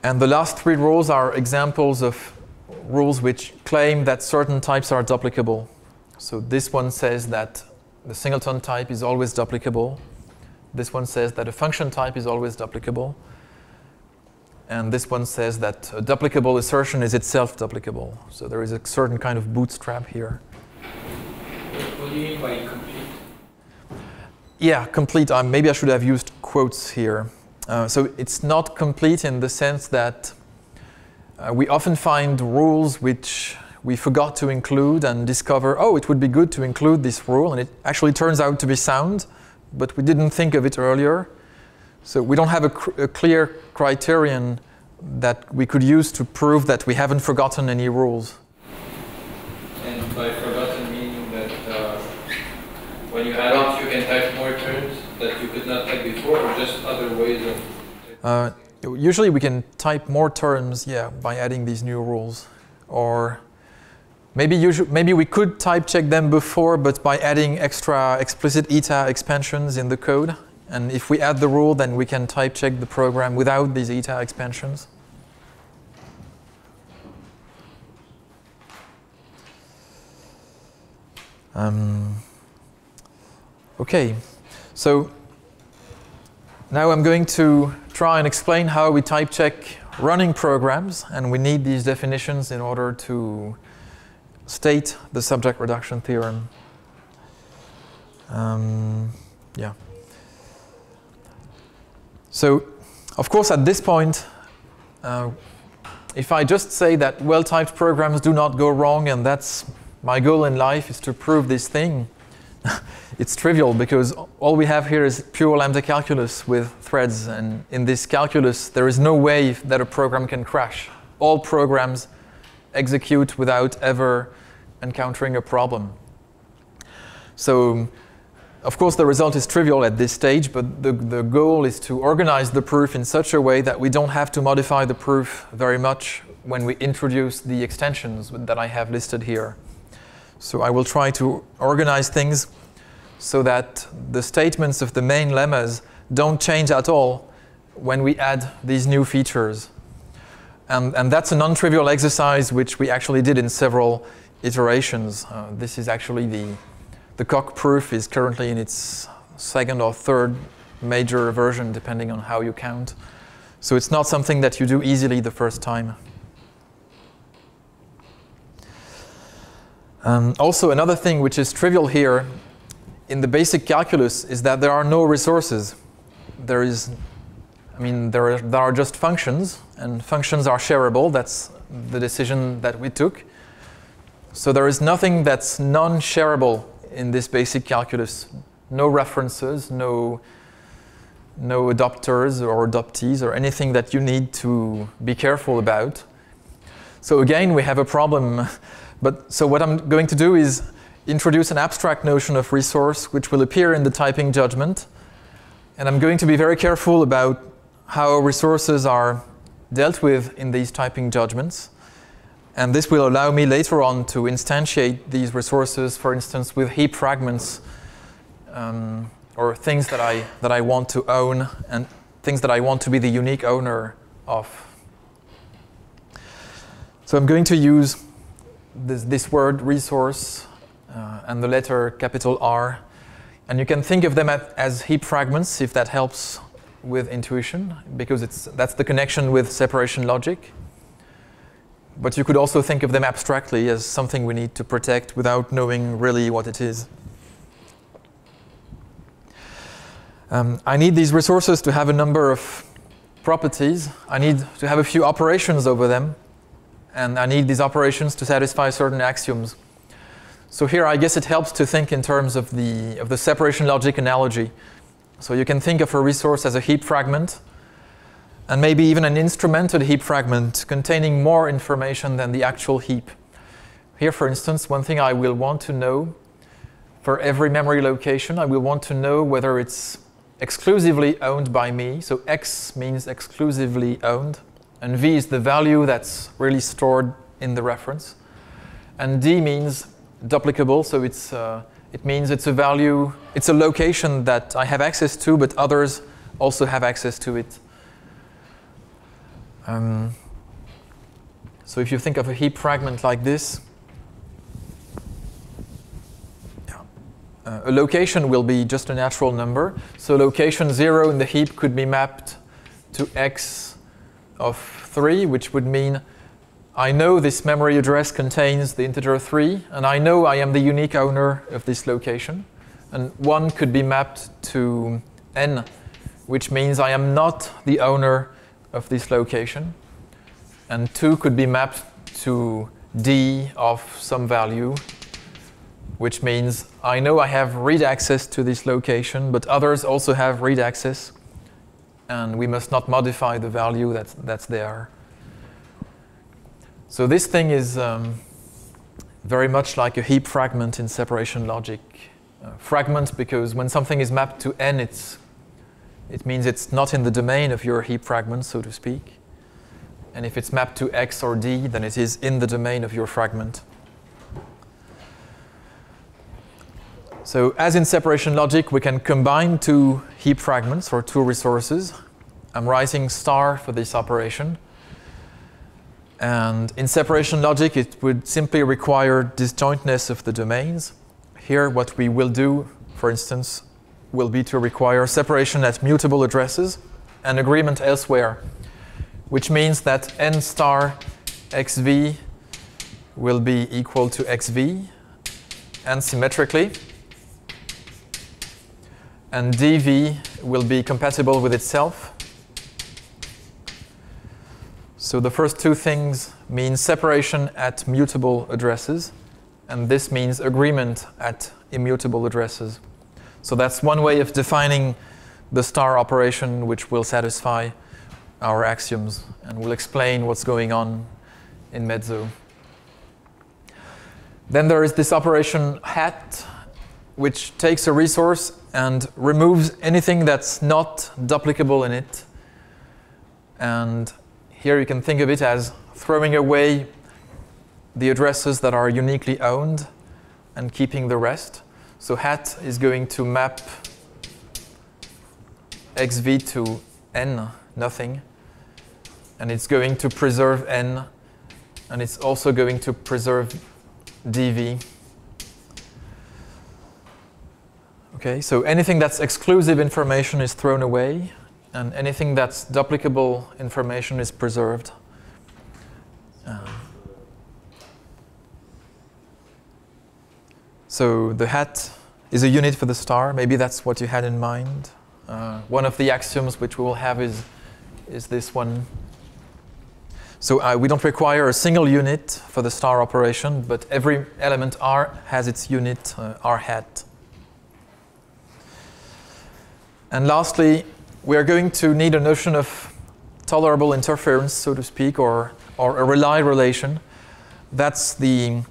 And the last 3 rules are examples of rules which claim that certain types are duplicable. So this one says that the singleton type is always duplicable. This one says that a function type is always duplicable. And this one says that a duplicable assertion is itself duplicable. So there is a certain kind of bootstrap here. What do you mean by complete? Yeah, complete. Maybe I should have used quotes here. So it's not complete in the sense that we often find rules which we forgot to include and discover, oh, it would be good to include this rule, and it actually turns out to be sound, but we didn't think of it earlier. So we don't have a clear criterion that we could use to prove that we haven't forgotten any rules. And by forgotten meaning that when you add on, you can type more terms that you could not type before, or just other ways of... Usually we can type more terms, yeah, by adding these new rules. Or maybe we could type check them before, but by adding extra explicit eta expansions in the code. And if we add the rule, then we can type check the program without these eta expansions. Okay, so now I'm going to try and explain how we type check running programs, and we need these definitions in order to state the subject reduction theorem. Yeah. So, of course, at this point, if I just say that well-typed programs do not go wrong, and that's my goal in life is to prove this thing, it's trivial because all we have here is pure lambda calculus with threads, and in this calculus there is no way that a program can crash. All programs execute without ever encountering a problem. So Of course, the result is trivial at this stage, but the goal is to organize the proof in such a way that we don't have to modify the proof very much when we introduce the extensions that I have listed here. So I will try to organize things so that the statements of the main lemmas don't change at all when we add these new features. And that's a non-trivial exercise which we actually did in several iterations. This is actually the Coq proof is currently in its second or third major version, depending on how you count. So it's not something that you do easily the first time. Also, another thing which is trivial here in the basic calculus is that there are no resources. There are just functions, and functions are shareable. That's the decision that we took. So there is nothing that's non-shareable in this basic calculus. No references, no adopters or adoptees or anything that you need to be careful about. So again, we have a problem. So what I'm going to do is introduce an abstract notion of resource which will appear in the typing judgment. And I'm going to be very careful about how resources are dealt with in these typing judgments. And this will allow me later on to instantiate these resources, for instance, with heap fragments or things that I want to own and things that I want to be the unique owner of. So I'm going to use this word resource and the letter capital R. And you can think of them as heap fragments if that helps with intuition, because that's the connection with separation logic. But you could also think of them abstractly as something we need to protect without knowing really what it is. I need these resources to have a number of properties. I need to have a few operations over them. And I need these operations to satisfy certain axioms. So here, I guess it helps to think in terms of the separation logic analogy. So you can think of a resource as a heap fragment, and maybe even an instrumented heap fragment containing more information than the actual heap. Here, for instance, one thing I will want to know for every memory location, I will want to know whether it's exclusively owned by me. So X means exclusively owned, and V is the value that's really stored in the reference. And D means duplicable, so it means it's a value, it's a location that I have access to, but others also have access to it. So if you think of a heap fragment like this, a location will be just a natural number. So location 0 in the heap could be mapped to X of 3, which would mean I know this memory address contains the integer 3, and I know I am the unique owner of this location. And 1 could be mapped to N, which means I am not the owner of this location. And 2 could be mapped to D of some value, which means I know I have read access to this location, but others also have read access, and we must not modify the value that's there. So this thing is very much like a heap fragment in separation logic. Fragment because when something is mapped to N, it means it's not in the domain of your heap fragment, so to speak. And if it's mapped to X or D, then it is in the domain of your fragment. So as in separation logic, we can combine two heap fragments or two resources. I'm writing star for this operation. And in separation logic, it would simply require disjointness of the domains. Here, what we will do, for instance, will be to require separation at mutable addresses and agreement elsewhere, which means that n star xv will be equal to xv, and symmetrically, and dv will be compatible with itself. So the first two things mean separation at mutable addresses, and this means agreement at immutable addresses. So that's one way of defining the star operation, which will satisfy our axioms, and we'll explain what's going on in Mezzo. Then there is this operation hat, which takes a resource and removes anything that's not duplicable in it. And here you can think of it as throwing away the addresses that are uniquely owned and keeping the rest. So hat is going to map xv to n, nothing. And it's going to preserve n, and it's also going to preserve dv. Okay, so anything that's exclusive information is thrown away, and anything that's duplicable information is preserved. So the hat is a unit for the star. Maybe that's what you had in mind. One of the axioms which we will have is this one. So we don't require a single unit for the star operation, but every element R has its unit R hat. And lastly, we are going to need a notion of tolerable interference, so to speak, or a rely relation. That's the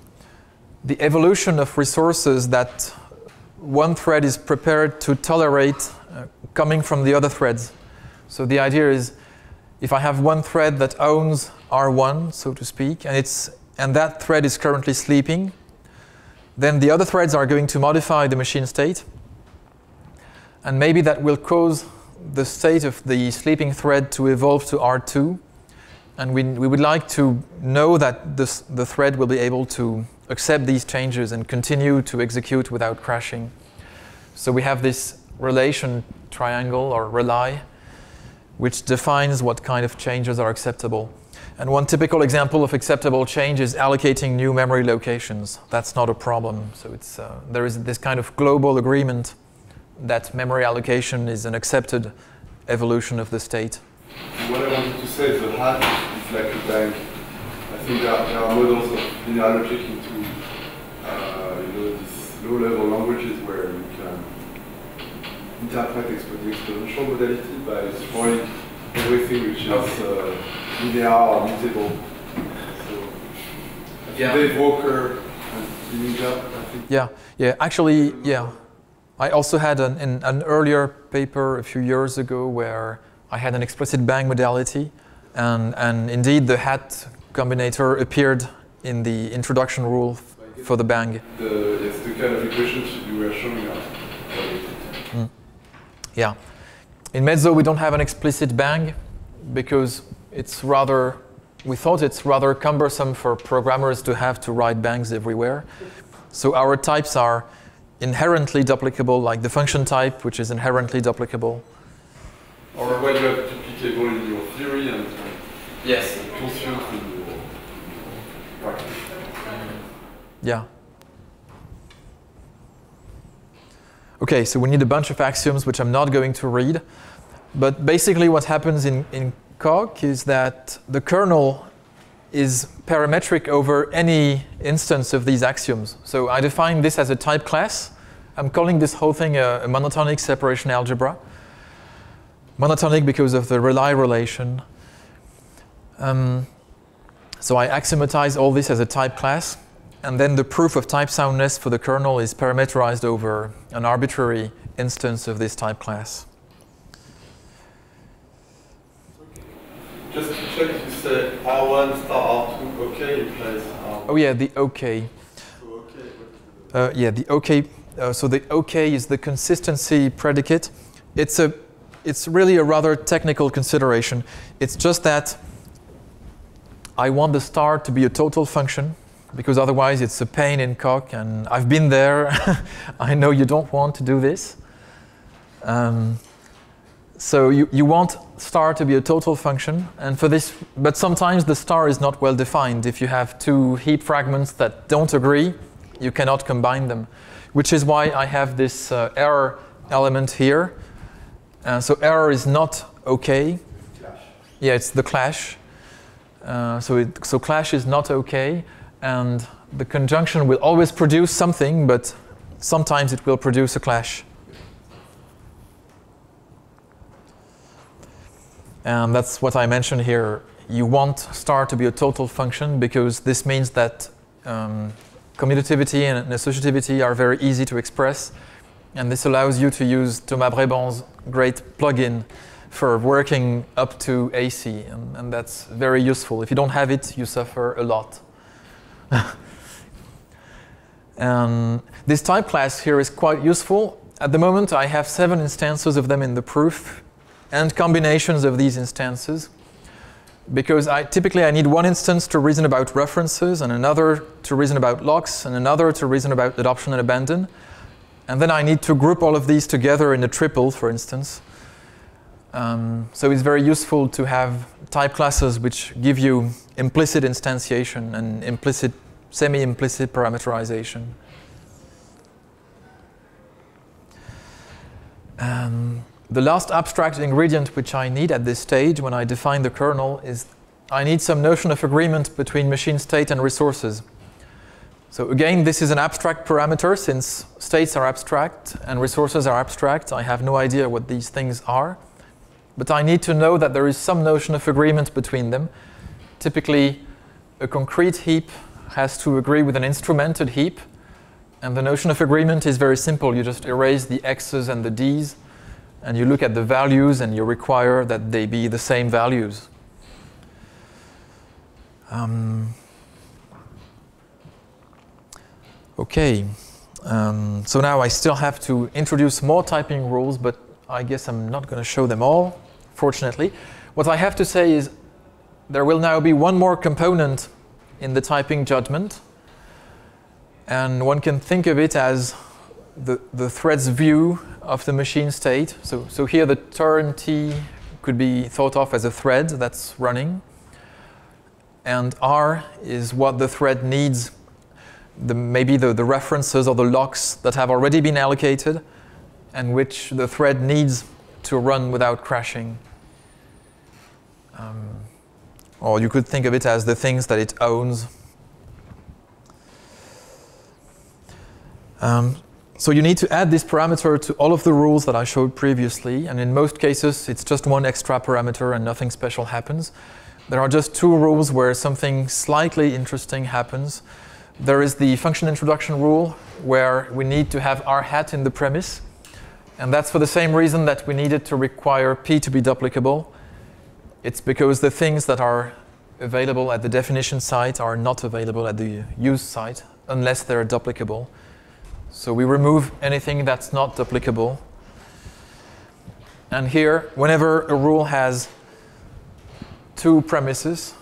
evolution of resources that one thread is prepared to tolerate coming from the other threads. So the idea is, if I have one thread that owns R1, so to speak, and that thread is currently sleeping, then the other threads are going to modify the machine state. And maybe that will cause the state of the sleeping thread to evolve to R2. And we would like to know that the thread will be able to accept these changes and continue to execute without crashing. So we have this relation triangle or rely, which defines what kind of changes are acceptable. And one typical example of acceptable change is allocating new memory locations. That's not a problem. So there is this kind of global agreement that memory allocation is an accepted evolution of the state. What I wanted to say is the hat is like a bank. I think there are models of linear logic into these low-level languages where you can interpret the exponential modality by throwing everything which is linear or mutable. So Dave Walker and Ninja, I think. Yeah. Actually, yeah. I also had an earlier paper a few years ago where I had an explicit bang modality, and indeed the hat combinator appeared in the introduction rule for the bang. Yes, the kind of equations you were showing us. Yeah. In Mezzo we don't have an explicit bang because we thought it's rather cumbersome for programmers to have to write bangs everywhere. So our types are inherently duplicable, like the function type, which is inherently duplicable. Or when you have duplicable in your theory and yes, conscious in your practice. Yeah. Okay, so we need a bunch of axioms, which I'm not going to read. But basically what happens in Coq is that the kernel is parametric over any instance of these axioms. So I define this as a type class. I'm calling this whole thing a monotonic separation algebra. Monotonic because of the rely relation. So I axiomatize all this as a type class. And then the proof of type soundness for the kernel is parameterized over an arbitrary instance of this type class. Just to check, if you say R1 star R2 OK implies R1. Oh yeah, the OK. So OK. Yeah, the OK. So the OK is the consistency predicate. It's really a rather technical consideration. It's just that I want the star to be a total function, because otherwise it's a pain in Coq, and I've been there. I know you don't want to do this. So you want star to be a total function, and for this, but sometimes the star is not well defined. If you have two heap fragments that don't agree, you cannot combine them, which is why I have this error element here. So error is not OK. Clash. Yeah, it's the clash. So clash is not OK, and the conjunction will always produce something, but sometimes it will produce a clash. And that's what I mentioned here. You want star to be a total function because this means that commutativity and associativity are very easy to express. And this allows you to use Thomas Bréban's great plugin for working up to AC. And that's very useful. If you don't have it, you suffer a lot. And this type class here is quite useful. At the moment, I have 7 instances of them in the proof and combinations of these instances, because typically I need one instance to reason about references, and another to reason about locks, and another to reason about adoption and abandon. And then I need to group all of these together in a triple, for instance. So it's very useful to have type classes which give you implicit instantiation and implicit, semi-implicit parameterization. The last abstract ingredient which I need at this stage when I define the kernel is I need some notion of agreement between machine state and resources. So again, this is an abstract parameter since states are abstract and resources are abstract. I have no idea what these things are. But I need to know that there is some notion of agreement between them. Typically, a concrete heap has to agree with an instrumented heap. And the notion of agreement is very simple. You just erase the x's and the d's, and you look at the values, and you require that they be the same values. Okay. So now I still have to introduce more typing rules, but I guess I'm not going to show them all, fortunately. What I have to say is there will now be one more component in the typing judgment. And one can think of it as the thread's view of the machine state. So here the turn T could be thought of as a thread that's running. And R is what the thread needs, maybe the references or the locks that have already been allocated and which the thread needs to run without crashing. Or you could think of it as the things that it owns. So you need to add this parameter to all of the rules that I showed previously, and in most cases it's just one extra parameter and nothing special happens. There are just 2 rules where something slightly interesting happens. There is the function introduction rule where we need to have r hat in the premise, and that's for the same reason that we needed to require p to be duplicable. It's because the things that are available at the definition site are not available at the use site unless they're duplicable. So we remove anything that's not duplicable. And here, whenever a rule has 2 premises,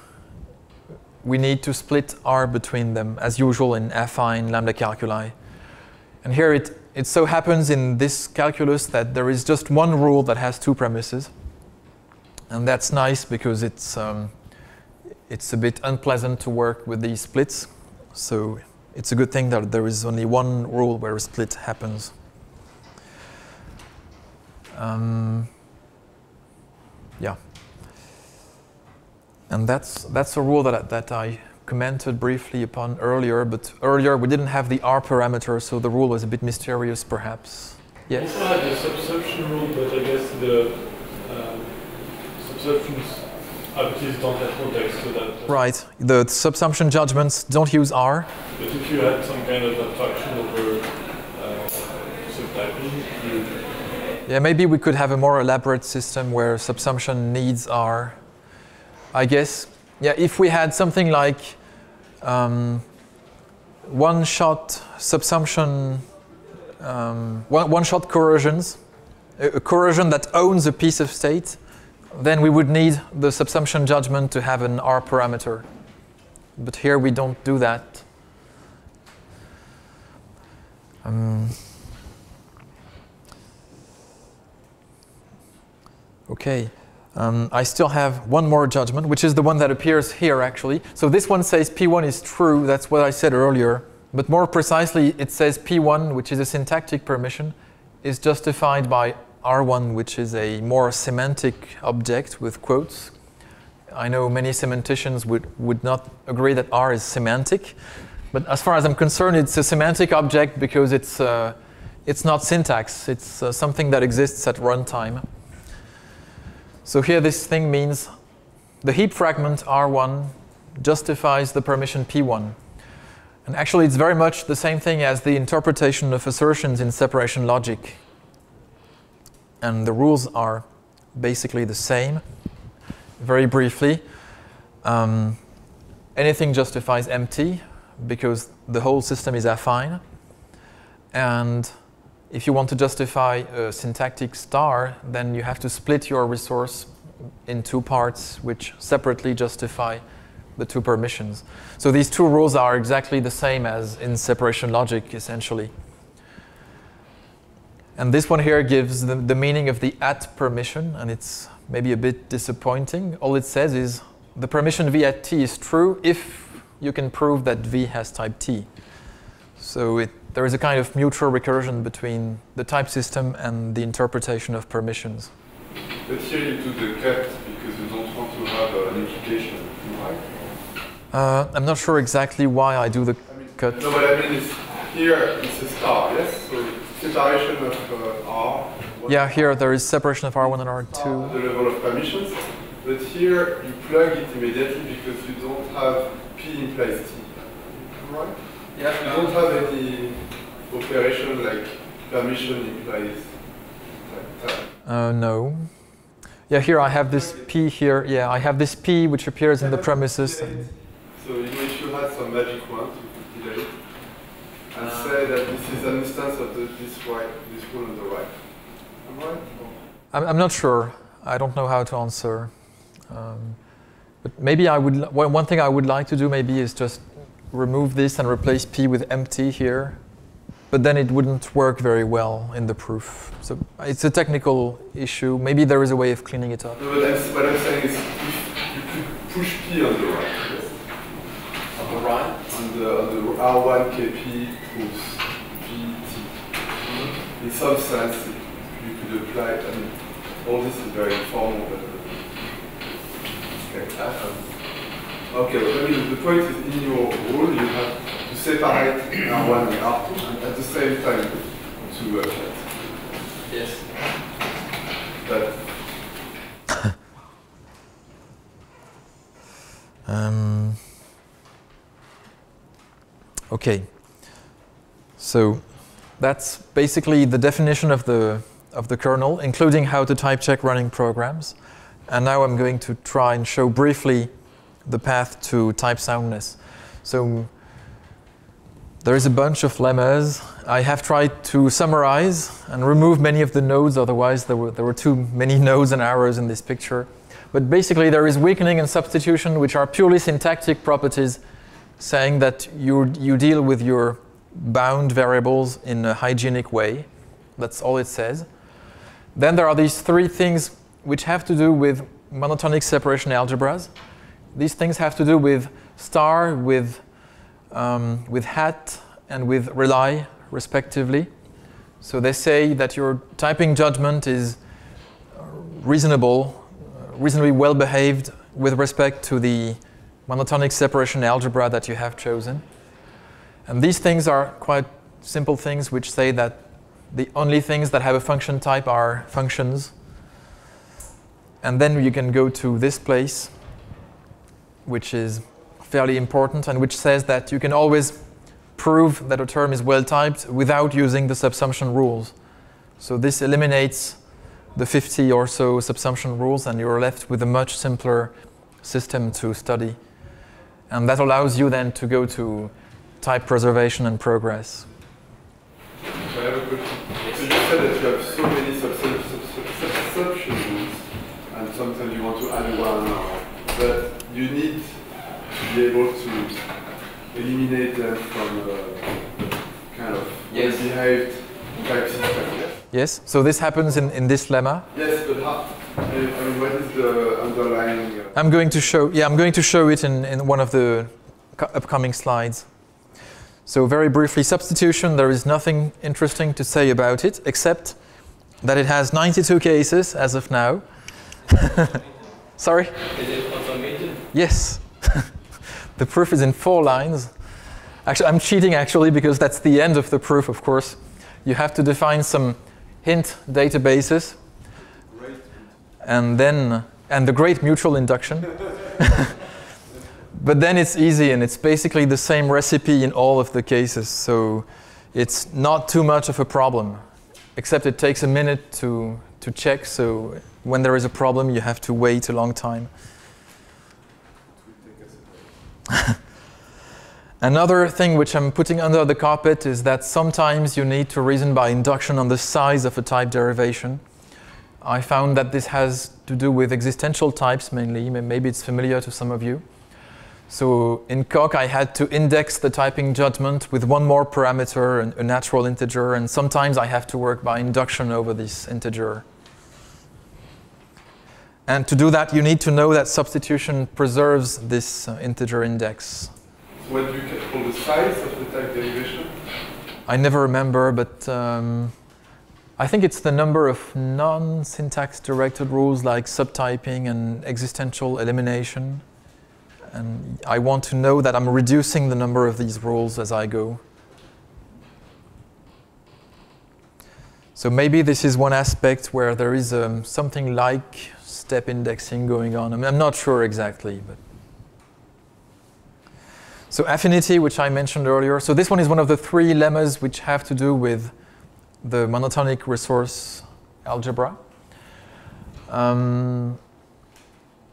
we need to split R between them, as usual in affine lambda calculi. And here it so happens in this calculus that there is just one rule that has 2 premises. And that's nice because it's a bit unpleasant to work with these splits. So it's a good thing that there is only one rule where a split happens. Yeah. And that's a rule that I commented briefly upon earlier, but earlier we didn't have the R parameter, so the rule was a bit mysterious perhaps. Yes? Also had the subsumption rule, but I guess the subsumptions obviously don't have context, so that... Right, the subsumption judgments don't use R. But if you had some kind of abstraction over subtyping, yeah, maybe we could have a more elaborate system where subsumption needs R. I guess, yeah, if we had something like one-shot subsumption, one-shot coercions, a coercion that owns a piece of state, then we would need the subsumption judgment to have an R parameter. But here we don't do that. Okay. I still have one more judgment, which is the one that appears here, actually. So this one says P1 is true. That's what I said earlier. But more precisely, it says P1, which is a syntactic permission, is justified by R1, which is a more semantic object with quotes. I know many semanticians would not agree that R is semantic. But as far as I'm concerned, it's a semantic object because it's not syntax. It's something that exists at runtime. So here this thing means the heap fragment R1 justifies the permission P1. And actually, it's very much the same thing as the interpretation of assertions in separation logic. And the rules are basically the same. Very briefly, anything justifies empty because the whole system is affine. And if you want to justify a syntactic star, then you have to split your resource in two parts which separately justify the two permissions. So these two rules are exactly the same as in separation logic, essentially. And this one here gives the meaning of the at permission, and it's maybe a bit disappointing. All it says is the permission v at t is true if you can prove that v has type t. So there is a kind of mutual recursion between the type system and the interpretation of permissions. But here you do the cut because you don't want to have an implication, right? I'm not sure exactly why I do the cut. No, but I mean, here it's a star, yes? So separation of R. Yeah, here there is separation of R1 and R2. The level of permissions. But here you plug it immediately because you don't have P implies T. Right? Yeah. You don't have any operation like permission implies type. No. Yeah, here I have this P here. Yeah, I have this P which appears in the premises. So if you had some magic wand, you could delete and say that this is an instance of this rule on the right. Am I right? I'm not sure. I don't know how to answer. But maybe I would. One thing I would like to do maybe is just remove this and replace P with empty here. But then it wouldn't work very well in the proof. So it's a technical issue. Maybe there is a way of cleaning it up. No, but what I'm saying is if you could push P on the right. Yes? On the right? On the R1 KP proofs GT. In some sense, you could apply, I mean, all this is very informal, but okay, but I mean, the point is in your rule, you have to separate R1 and R2 and at the same time to cut. Yes. But okay. So that's basically the definition of the kernel, including how to type check running programs. And now I'm going to try and show briefly the path to type soundness. So there is a bunch of lemmas. I have tried to summarize and remove many of the nodes, otherwise there were too many nodes and arrows in this picture. But basically there is weakening and substitution, which are purely syntactic properties saying that you deal with your bound variables in a hygienic way. That's all it says. Then there are these three things which have to do with monotonic separation algebras. These things have to do with star, with hat, and with rely, respectively. So they say that your typing judgment is reasonable, reasonably well behaved with respect to the monotonic separation algebra that you have chosen. And these things are quite simple things which say that the only things that have a function type are functions. And then you can go to this place, which is fairly important and which says that you can always prove that a term is well typed without using the subsumption rules. So this eliminates the 50 or so subsumption rules and you're left with a much simpler system to study. And that allows you then to go to type preservation and progress. I have a question. So you said that you have so many subsumption rules and sometimes you want to add one, but you need to be able to eliminate them from kind of well-behaved type system. Yes, so this happens in this lemma. Yes, but how? I mean, what is the underlying? I'm going to show it in one of the upcoming slides. So very briefly, substitution, there is nothing interesting to say about it, except that it has 92 cases as of now. Sorry? Is it automated? Yes. The proof is in 4 lines. Actually, I'm cheating actually because that's the end of the proof, of course. You have to define some hint databases and the great mutual induction. But then it's easy, and it's basically the same recipe in all of the cases. So it's not too much of a problem, except it takes a minute to check. So when there is a problem, you have to wait a long time. Another thing which I'm putting under the carpet is that sometimes you need to reason by induction on the size of a type derivation. I found that this has to do with existential types mainly. Maybe it's familiar to some of you. So in Coq, I had to index the typing judgment with one more parameter, a natural integer, and sometimes I have to work by induction over this integer. And to do that, you need to know that substitution preserves this integer index. So what do you call the size of the type derivation? I never remember, but I think it's the number of non-syntax directed rules like subtyping and existential elimination. And I want to know that I'm reducing the number of these rules as I go. So maybe this is one aspect where there is something like step indexing going on. I mean, I'm not sure exactly, but. So affinity, which I mentioned earlier. So this one is one of the three lemmas which have to do with the monotonic resource algebra.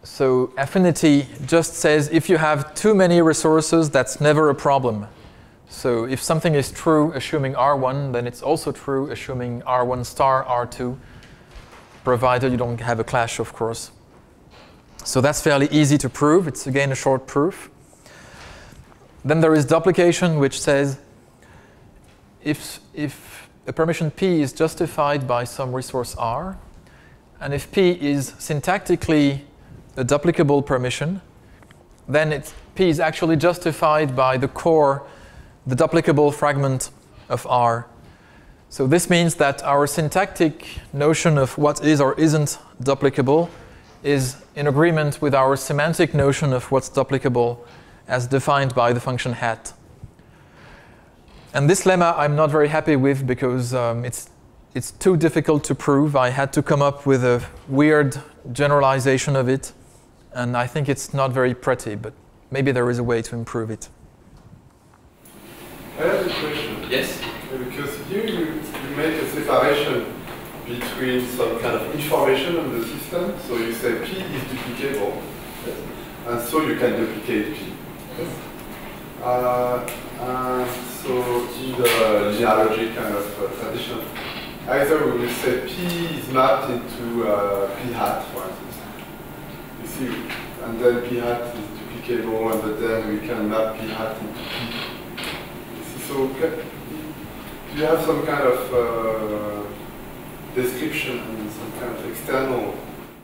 So affinity just says if you have too many resources, that's never a problem. So if something is true assuming R1, then it's also true assuming R1 star R2, provided you don't have a clash, of course. So that's fairly easy to prove. It's again a short proof. Then there is duplication, which says if a permission P is justified by some resource R, and if P is syntactically a duplicable permission, then P is actually justified by the core, the duplicable fragment of R. So this means that our syntactic notion of what is or isn't duplicable is in agreement with our semantic notion of what's duplicable as defined by the function hat. And this lemma I'm not very happy with because it's too difficult to prove. I had to come up with a weird generalization of it, and I think it's not very pretty, but maybe there is a way to improve it. I have a question. Yes? Because here you make a separation between some kind of information on the system. So you say P is duplicable, and so you can duplicate P. So in the linear logic kind of tradition, either we will say P is mapped into P hat, for instance. You see, and then P hat is duplicable, and then we can map P hat into P. You see, so do you have some kind of description and some kind of external?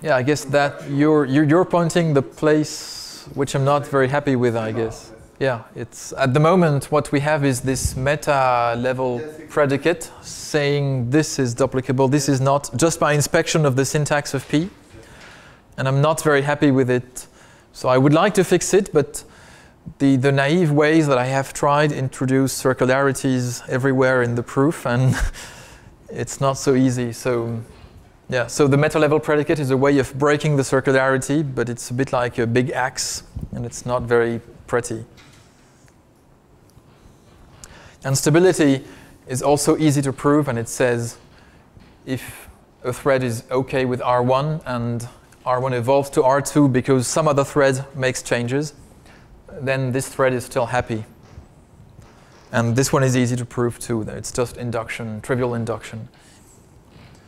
Yeah, I guess that you're pointing the place which I'm not very happy with, I guess. Yeah, it's at the moment what we have is this meta level predicate saying this is duplicable, this is not, just by inspection of the syntax of P. And I'm not very happy with it. So I would like to fix it, but the naive ways that I have tried introduce circularities everywhere in the proof, and it's not so easy. So yeah, so the meta-level predicate is a way of breaking the circularity, but it's a bit like a big axe, and it's not very pretty. And stability is also easy to prove, and it says if a thread is OK with R1 and R1 evolves to R2 because some other thread makes changes, then this thread is still happy. And this one is easy to prove too. It's just induction, trivial induction.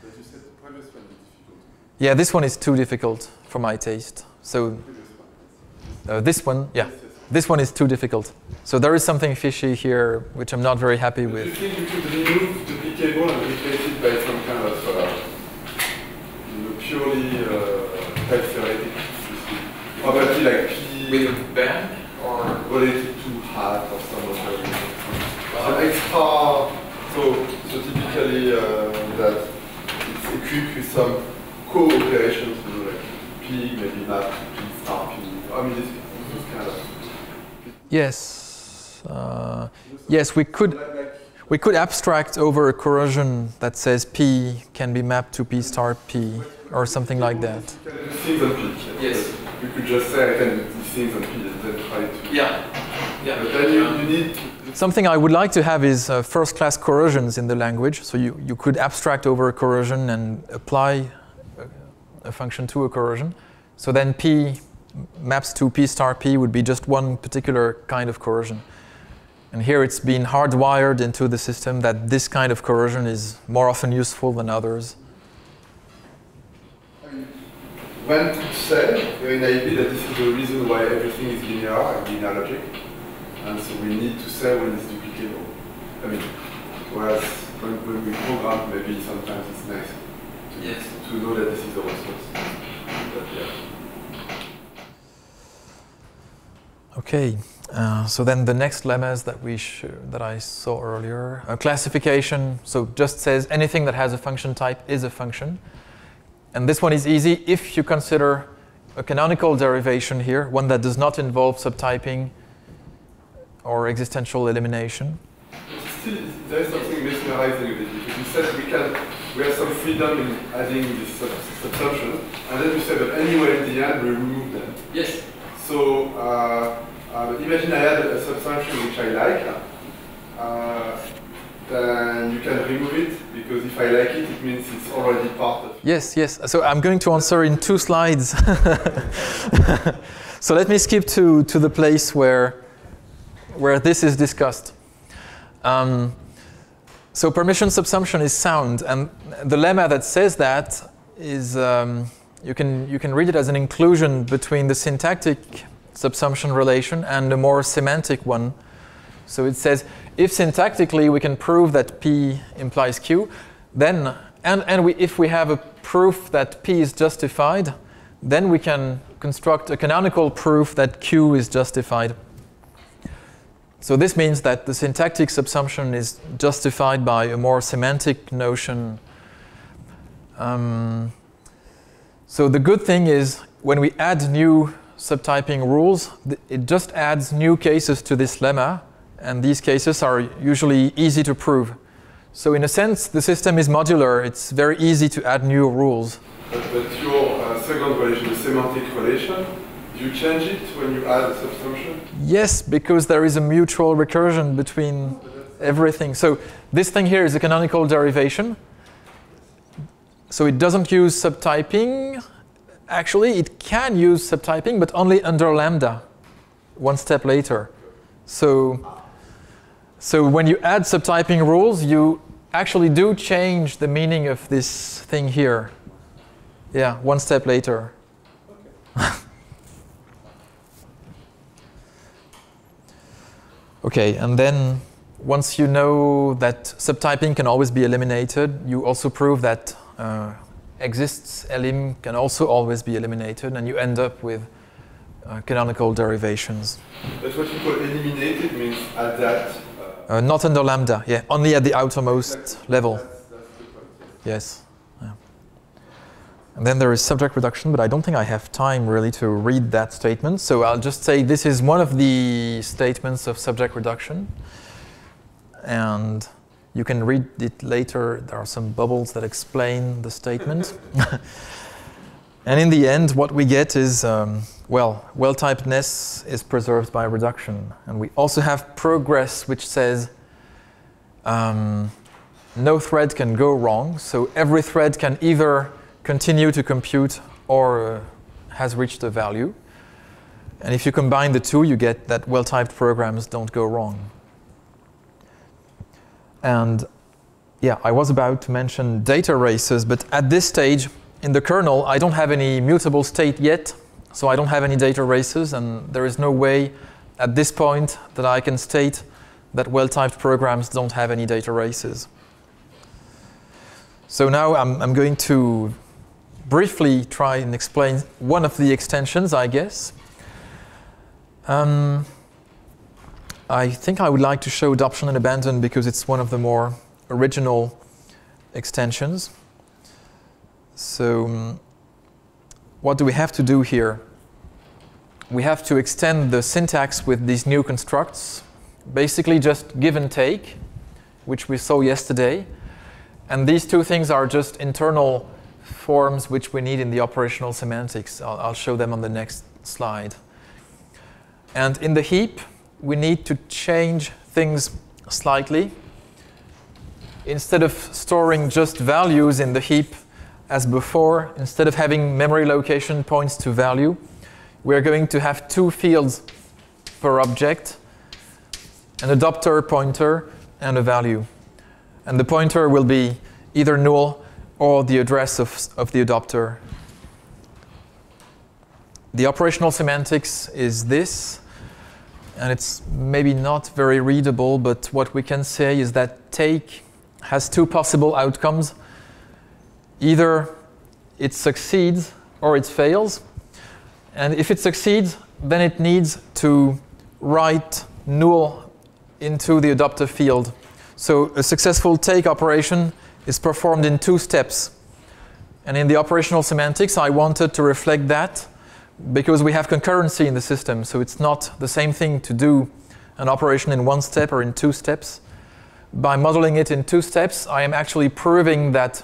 But you said the previous one is difficult. Yeah, this one is too difficult for my taste. So this one, yeah, this one is too difficult. So there is something fishy here, which I'm not very happy with. Do you think you could remove duplicable and replace it by some kind of purely type theoretic? Or maybe like P With bank or related to hat or some other an extra, so typically that it's equipped with some co-operations, you know, like P maybe map to P star P. I mean, this kind of. Yes, yes, we could abstract over a corrosion that says P can be mapped to P star P or something like that. Things on P. yes. You could just say I can do these things on P and then try to. Yeah. But then you need to. Something I would like to have is first-class coercions in the language. So you could abstract over a coercion and apply a function to a coercion. So then P maps to P star P would be just one particular kind of coercion. And here it's been hardwired into the system that this kind of coercion is more often useful than others. When to say in IB that this is the reason why everything is linear and linear logic, and so we need to say when it's duplicable. I mean, whereas when we program, maybe sometimes it's nice to know that this is the source. But yeah. Okay, so then the next lemmas that I saw earlier, classification. So just says anything that has a function type is a function. And this one is easy if you consider a canonical derivation here, one that does not involve subtyping or existential elimination. Still, there is something mesmerizing a bit, because you said we have some freedom in adding this subsumption, and then you said, but anyway, in the end, we remove them. Yes. So imagine I add a subsumption which I like. Then you can remove it, because if I like it, it means it's already part of it. Yes, yes. So I'm going to answer in 2 slides. So let me skip to the place where this is discussed. So permission subsumption is sound, and the lemma that says that is you can read it as an inclusion between the syntactic subsumption relation and a more semantic one. So it says, if syntactically we can prove that P implies Q, then, if we have a proof that P is justified, then we can construct a canonical proof that Q is justified. So this means that the syntactic subsumption is justified by a more semantic notion. So the good thing is, when we add new subtyping rules, it just adds new cases to this lemma. And these cases are usually easy to prove. So in a sense, the system is modular. It's very easy to add new rules. But your second relation, the semantic relation, do you change it when you add a subsumption? Yes, because there is a mutual recursion between everything. So this thing here is a canonical derivation. So it doesn't use subtyping. Actually, it can use subtyping, but only under lambda, one step later. So when you add subtyping rules, you actually do change the meaning of this thing here. Yeah, one step later. Okay. Okay, and then once you know that subtyping can always be eliminated, you also prove that exists elim can also always be eliminated, and you end up with canonical derivations. That's what you call eliminated, means at that. Not under lambda, yeah, only at the outermost level. That's the point, yes. Yeah. And then there is subject reduction, but I don't think I have time really to read that statement. So I'll just say this is one of the statements of subject reduction. And you can read it later. There are some bubbles that explain the statement. And in the end, what we get is, well-typedness is preserved by reduction. And we also have progress, which says no thread can go wrong. So every thread can either continue to compute or has reached a value. And if you combine the two, you get that well-typed programs don't go wrong. And yeah, I was about to mention data races, but at this stage, in the kernel, I don't have any mutable state yet, so I don't have any data races, and there is no way at this point that I can state that well-typed programs don't have any data races. So now I'm going to briefly try and explain one of the extensions, I guess. I think I would like to show adoption and abandon because it's one of the more original extensions. So what do we have to do here? We have to extend the syntax with these new constructs, basically just give and take, which we saw yesterday. And these two things are just internal forms which we need in the operational semantics. I'll show them on the next slide. And in the heap, we need to change things slightly. Instead of storing just values in the heap as before, instead of having memory location points to value, we're going to have two fields per object, an adopter pointer and a value. And the pointer will be either null or the address of the adopter. The operational semantics is this, and it's maybe not very readable, but what we can say is that take has two possible outcomes. Either it succeeds or it fails. And if it succeeds, then it needs to write null into the adopter field. So a successful take operation is performed in two steps. And in the operational semantics, I wanted to reflect that because we have concurrency in the system. So it's not the same thing to do an operation in one step or in two steps. By modeling it in two steps, I am actually proving that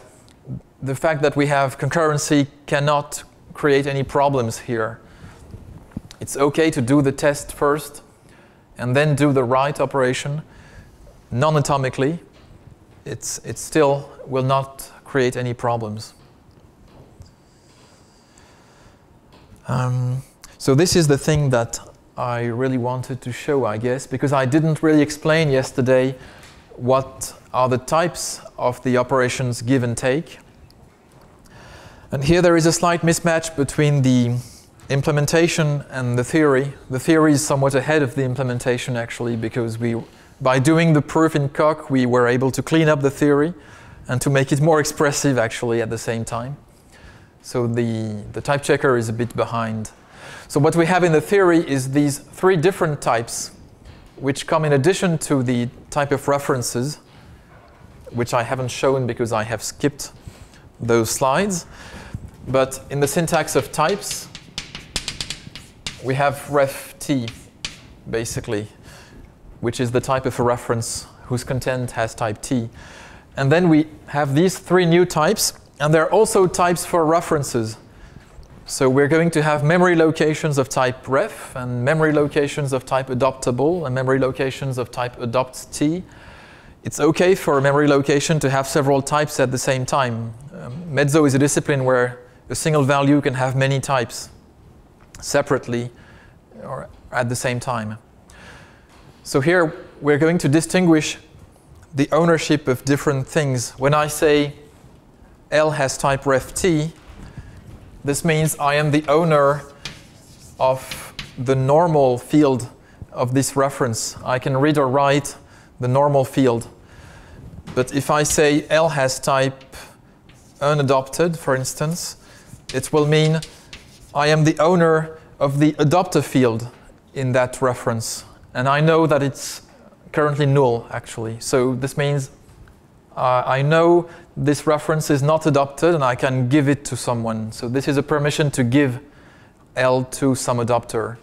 the fact that we have concurrency cannot create any problems here. It's okay to do the test first and then do the write operation non-atomically. It still will not create any problems. So this is the thing that I really wanted to show, I guess, because I didn't really explain yesterday what are the types of the operations give and take. And here there is a slight mismatch between the implementation and the theory. The theory is somewhat ahead of the implementation, actually, because by doing the proof in Coq, we were able to clean up the theory and to make it more expressive, actually, at the same time. So the type checker is a bit behind. So what we have in the theory is these three different types, which come in addition to the type of references, which I haven't shown because I have skipped those slides. But in the syntax of types, we have ref t, basically, which is the type of a reference whose content has type t. And then we have these three new types, and there are also types for references. So we're going to have memory locations of type ref, and memory locations of type adoptable, and memory locations of type adopt_t. It's okay for a memory location to have several types at the same time. Mezzo is a discipline where a single value can have many types separately or at the same time. So here we're going to distinguish the ownership of different things. When I say L has type ref t, this means I am the owner of the normal field of this reference. I can read or write the normal field. But if I say L has type unadopted, for instance, it will mean I am the owner of the adopter field in that reference. And I know that it's currently null, actually. So this means I know this reference is not adopted, and I can give it to someone. So this is a permission to give L to some adopter.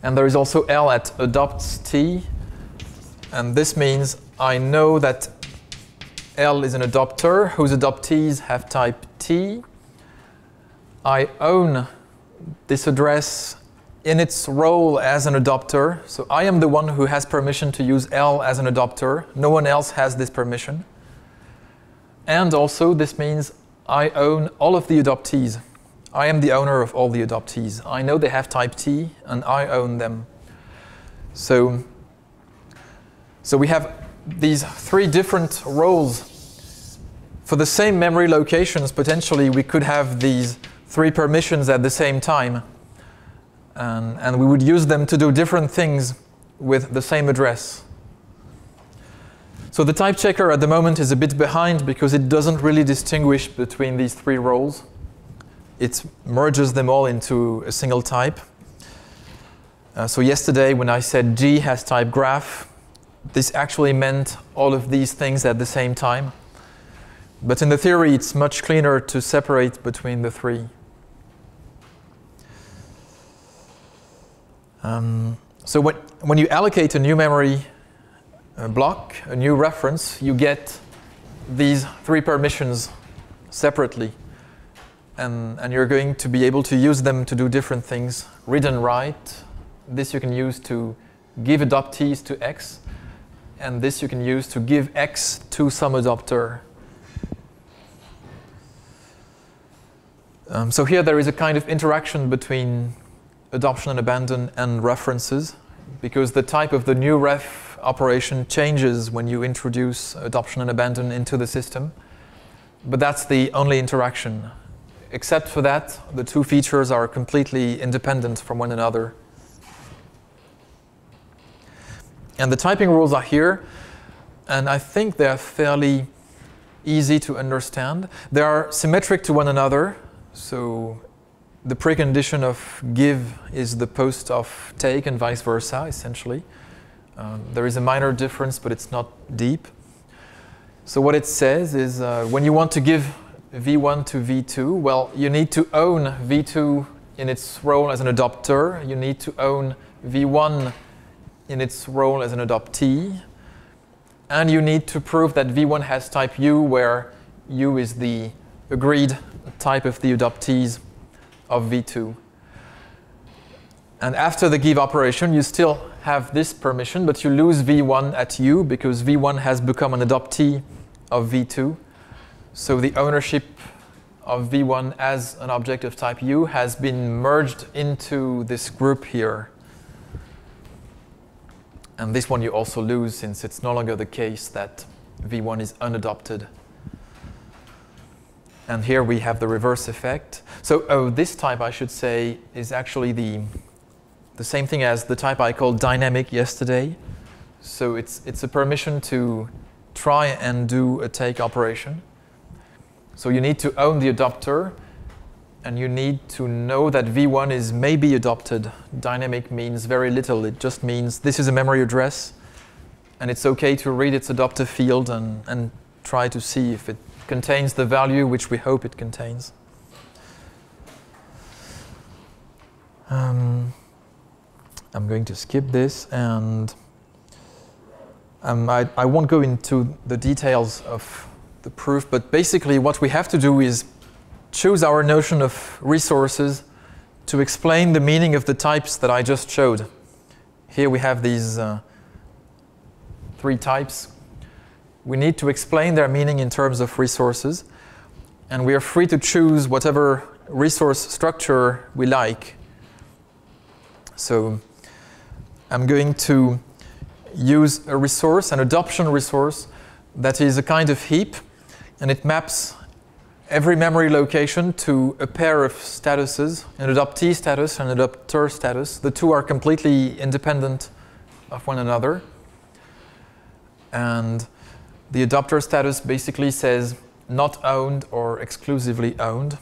And there is also L at adopts_t. And this means I know that L is an adopter whose adoptees have type t. I own this address in its role as an adopter. So I am the one who has permission to use L as an adopter. No one else has this permission. And also this means I own all of the adoptees. I am the owner of all the adoptees. I know they have type t, and I own them. So we have these three different roles. For the same memory locations, potentially we could have these three permissions at the same time. And we would use them to do different things with the same address. So the type checker at the moment is a bit behind because it doesn't really distinguish between these three roles. It merges them all into a single type. So yesterday when I said G has type graph, this actually meant all of these things at the same time. But in the theory, it's much cleaner to separate between the three. So when you allocate a new memory block, a new reference, you get these three permissions separately. and you're going to be able to use them to do different things. Read and write. This you can use to give adoptees to X, and this you can use to give X to some adopter. So here there is a kind of interaction between adoption and abandon and references, because the type of the new ref operation changes when you introduce adoption and abandon into the system. But that's the only interaction. Except for that, the two features are completely independent from one another. And the typing rules are here, and I think they're fairly easy to understand. They are symmetric to one another, so the precondition of give is the post of take and vice versa, essentially. There is a minor difference, but it's not deep. So what it says is when you want to give V1 to V2, well, you need to own V2 in its role as an adopter. You need to own V1 in its role as an adoptee. And you need to prove that V1 has type U, where U is the agreed type of the adoptees of V2. And after the give operation, you still have this permission, but you lose V1 at U because V1 has become an adoptee of V2. So the ownership of V1 as an object of type U has been merged into this group here. And this one you also lose, since it's no longer the case that V1 is unadopted. And here we have the reverse effect. So this type, I should say, is actually the same thing as the type I called dynamic yesterday. So it's a permission to try and do a take operation. So you need to own the adopter, and you need to know that V1 is maybe adopted. Dynamic means very little. It just means this is a memory address, and it's OK to read its adopter field and try to see if it contains the value which we hope it contains. I'm going to skip this, and I won't go into the details of the proof, but basically what we have to do is choose our notion of resources to explain the meaning of the types that I just showed. Here we have these 3 types. We need to explain their meaning in terms of resources, and we are free to choose whatever resource structure we like. So I'm going to use a resource, an adoption resource, that is a kind of heap, and it maps every memory location to a pair of statuses, an adoptee status and an adopter status. The two are completely independent of one another. And the adopter status basically says not owned or exclusively owned.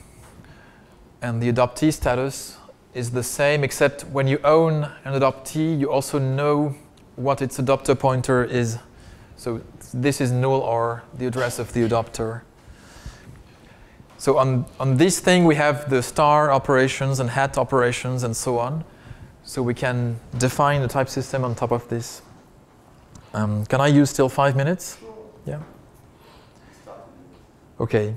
And the adoptee status is the same, except when you own an adoptee, you also know what its adopter pointer is. So this is null, or the address of the adopter. So on this thing, we have the star operations and hat operations and so on. So we can define the type system on top of this. Can I use still 5 minutes? Yeah. OK.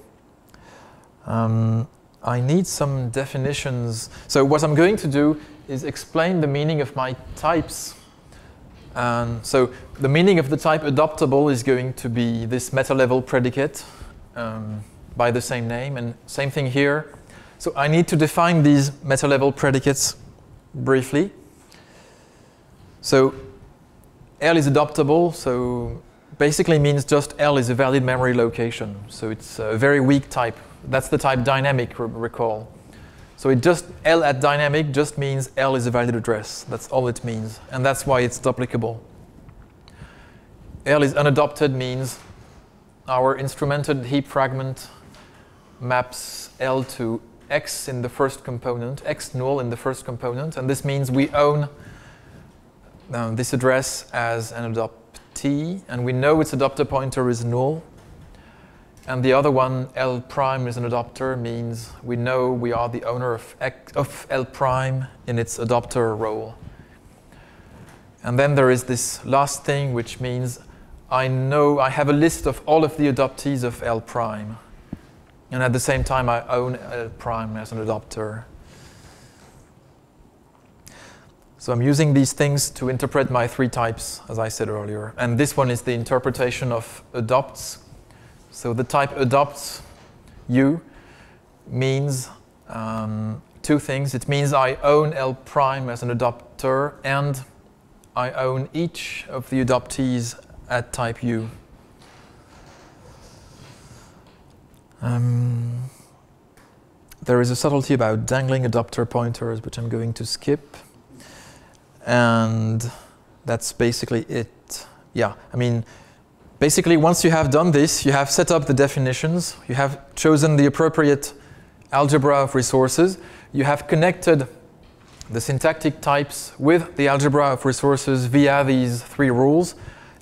I need some definitions. So what I'm going to do is explain the meaning of my types. So the meaning of the type adoptable is going to be this meta-level predicate by the same name, and same thing here. So I need to define these meta-level predicates briefly. So L is adoptable, so basically means just L is a valid memory location. So it's a very weak type. That's the type dynamic, recall. So it just, L at dynamic just means L is a valid address. That's all it means. And that's why it's duplicable. L is unadopted means our instrumented heap fragment maps L to X in the first component, X null in the first component. And this means we own this address as an adoptee. And we know its adopter pointer is null. And the other one, L prime is an adopter, means we know we are the owner of L prime in its adopter role. And then there is this last thing, which means I know I have a list of all of the adoptees of L prime. And at the same time, I own L prime as an adopter. So I'm using these things to interpret my three types, as I said earlier. And this one is the interpretation of adopts. So the type adopts U means two things. It means I own L prime as an adopter, and I own each of the adoptees at type U. There is a subtlety about dangling adopter pointers, which I'm going to skip. And that's basically it. Yeah, I mean, basically once you have done this, you have set up the definitions, you have chosen the appropriate algebra of resources, you have connected the syntactic types with the algebra of resources via these three rules.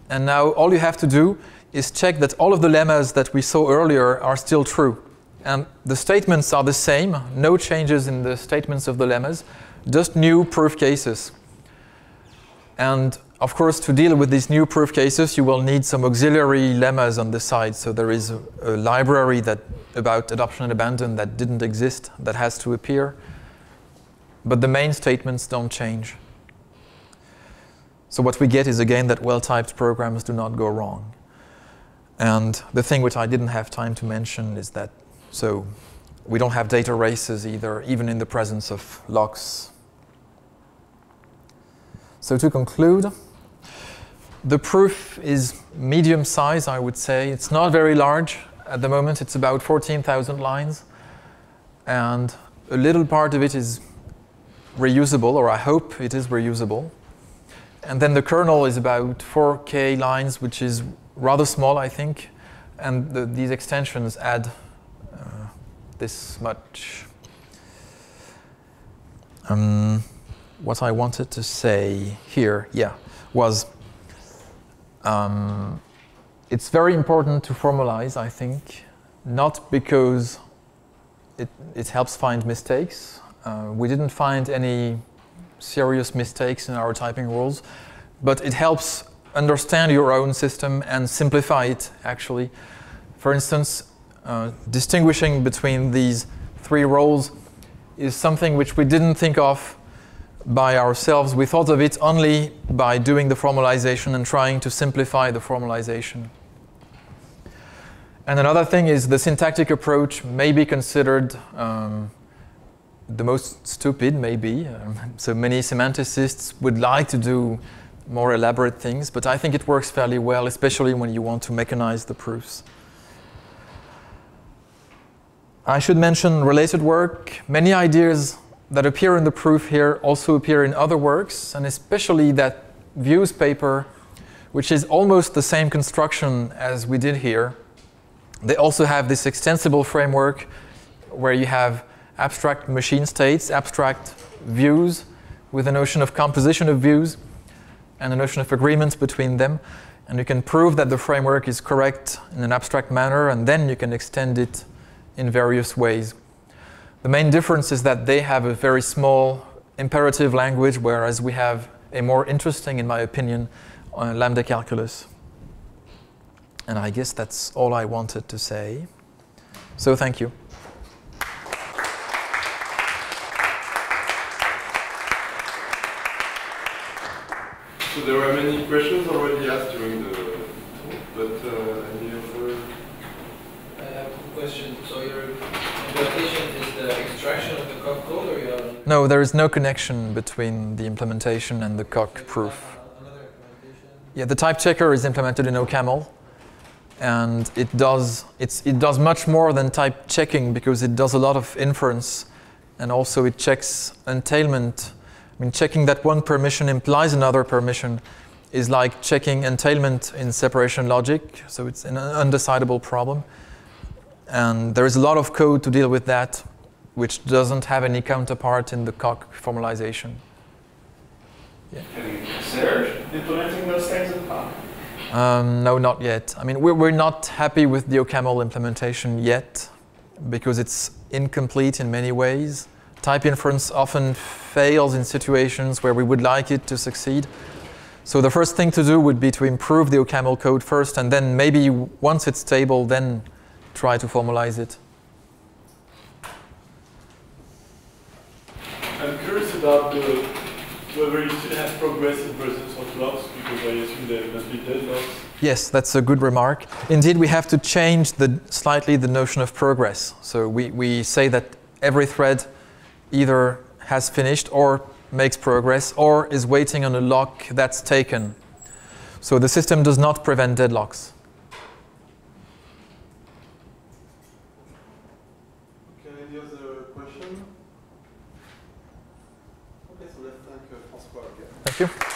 And now all you have to do is check that all of the lemmas that we saw earlier are still true. And the statements are the same, no changes in the statements of the lemmas, just new proof cases. And of course, to deal with these new proof cases, you will need some auxiliary lemmas on the side. So there is a library about adoption and abandon that didn't exist, that has to appear. But the main statements don't change. So what we get is, again, that well-typed programs do not go wrong. And the thing which I didn't have time to mention is that, so we don't have data races either, even in the presence of locks. So to conclude, the proof is medium size, I would say. It's not very large. At the moment, it's about 14,000 lines. And a little part of it is reusable, or I hope it is reusable. And then the kernel is about 4K lines, which is rather small, I think. And these extensions add this much. What I wanted to say here, was it's very important to formalize, I think, not because it helps find mistakes. We didn't find any serious mistakes in our typing rules, but it helps understand your own system and simplify it, actually. For instance, distinguishing between these three roles is something which we didn't think of by ourselves. We thought of it only by doing the formalization and trying to simplify the formalization. And another thing is the syntactic approach may be considered the most stupid, maybe. So many semanticists would like to do more elaborate things, but I think it works fairly well, especially when you want to mechanize the proofs. I should mention related work. Many ideas that appear in the proof here also appear in other works, and especially that views paper, which is almost the same construction as we did here. They also have this extensible framework where you have abstract machine states, abstract views with a notion of composition of views and a notion of agreement between them. And you can prove that the framework is correct in an abstract manner, and then you can extend it in various ways. The main difference is that they have a very small imperative language, whereas we have a more interesting, in my opinion, lambda calculus. And I guess that's all I wanted to say. So thank you. So there were many questions already asked during the talk, but any other? I have a question. So your implementation is the extraction of the coq code, or you have? No, there is no connection between the implementation and the coq proof. Another implementation? Yeah, the type checker is implemented in OCaml, and it does much more than type checking, because it does a lot of inference, and also it checks entailment. I mean, checking that one permission implies another permission is like checking entailment in separation logic, so it's an undecidable problem. And there is a lot of code to deal with that, which doesn't have any counterpart in the coq formalization. Yeah. Have you considered implementing those things in coq? No, not yet. I mean, we're not happy with the OCaml implementation yet, because it's incomplete in many ways. Type inference often fails in situations where we would like it to succeed. So the first thing to do would be to improve the OCaml code first, and then maybe once it's stable, then try to formalize it. about whether you still have progress in presence of locks, because I assume there must be deadlocks. Yes, that's a good remark. Indeed, we have to change slightly the notion of progress. So we say that every thread either has finished or makes progress or is waiting on a lock that's taken. So the system does not prevent deadlocks. Okay, any other question? Okay, so let's thank François again. Thank you.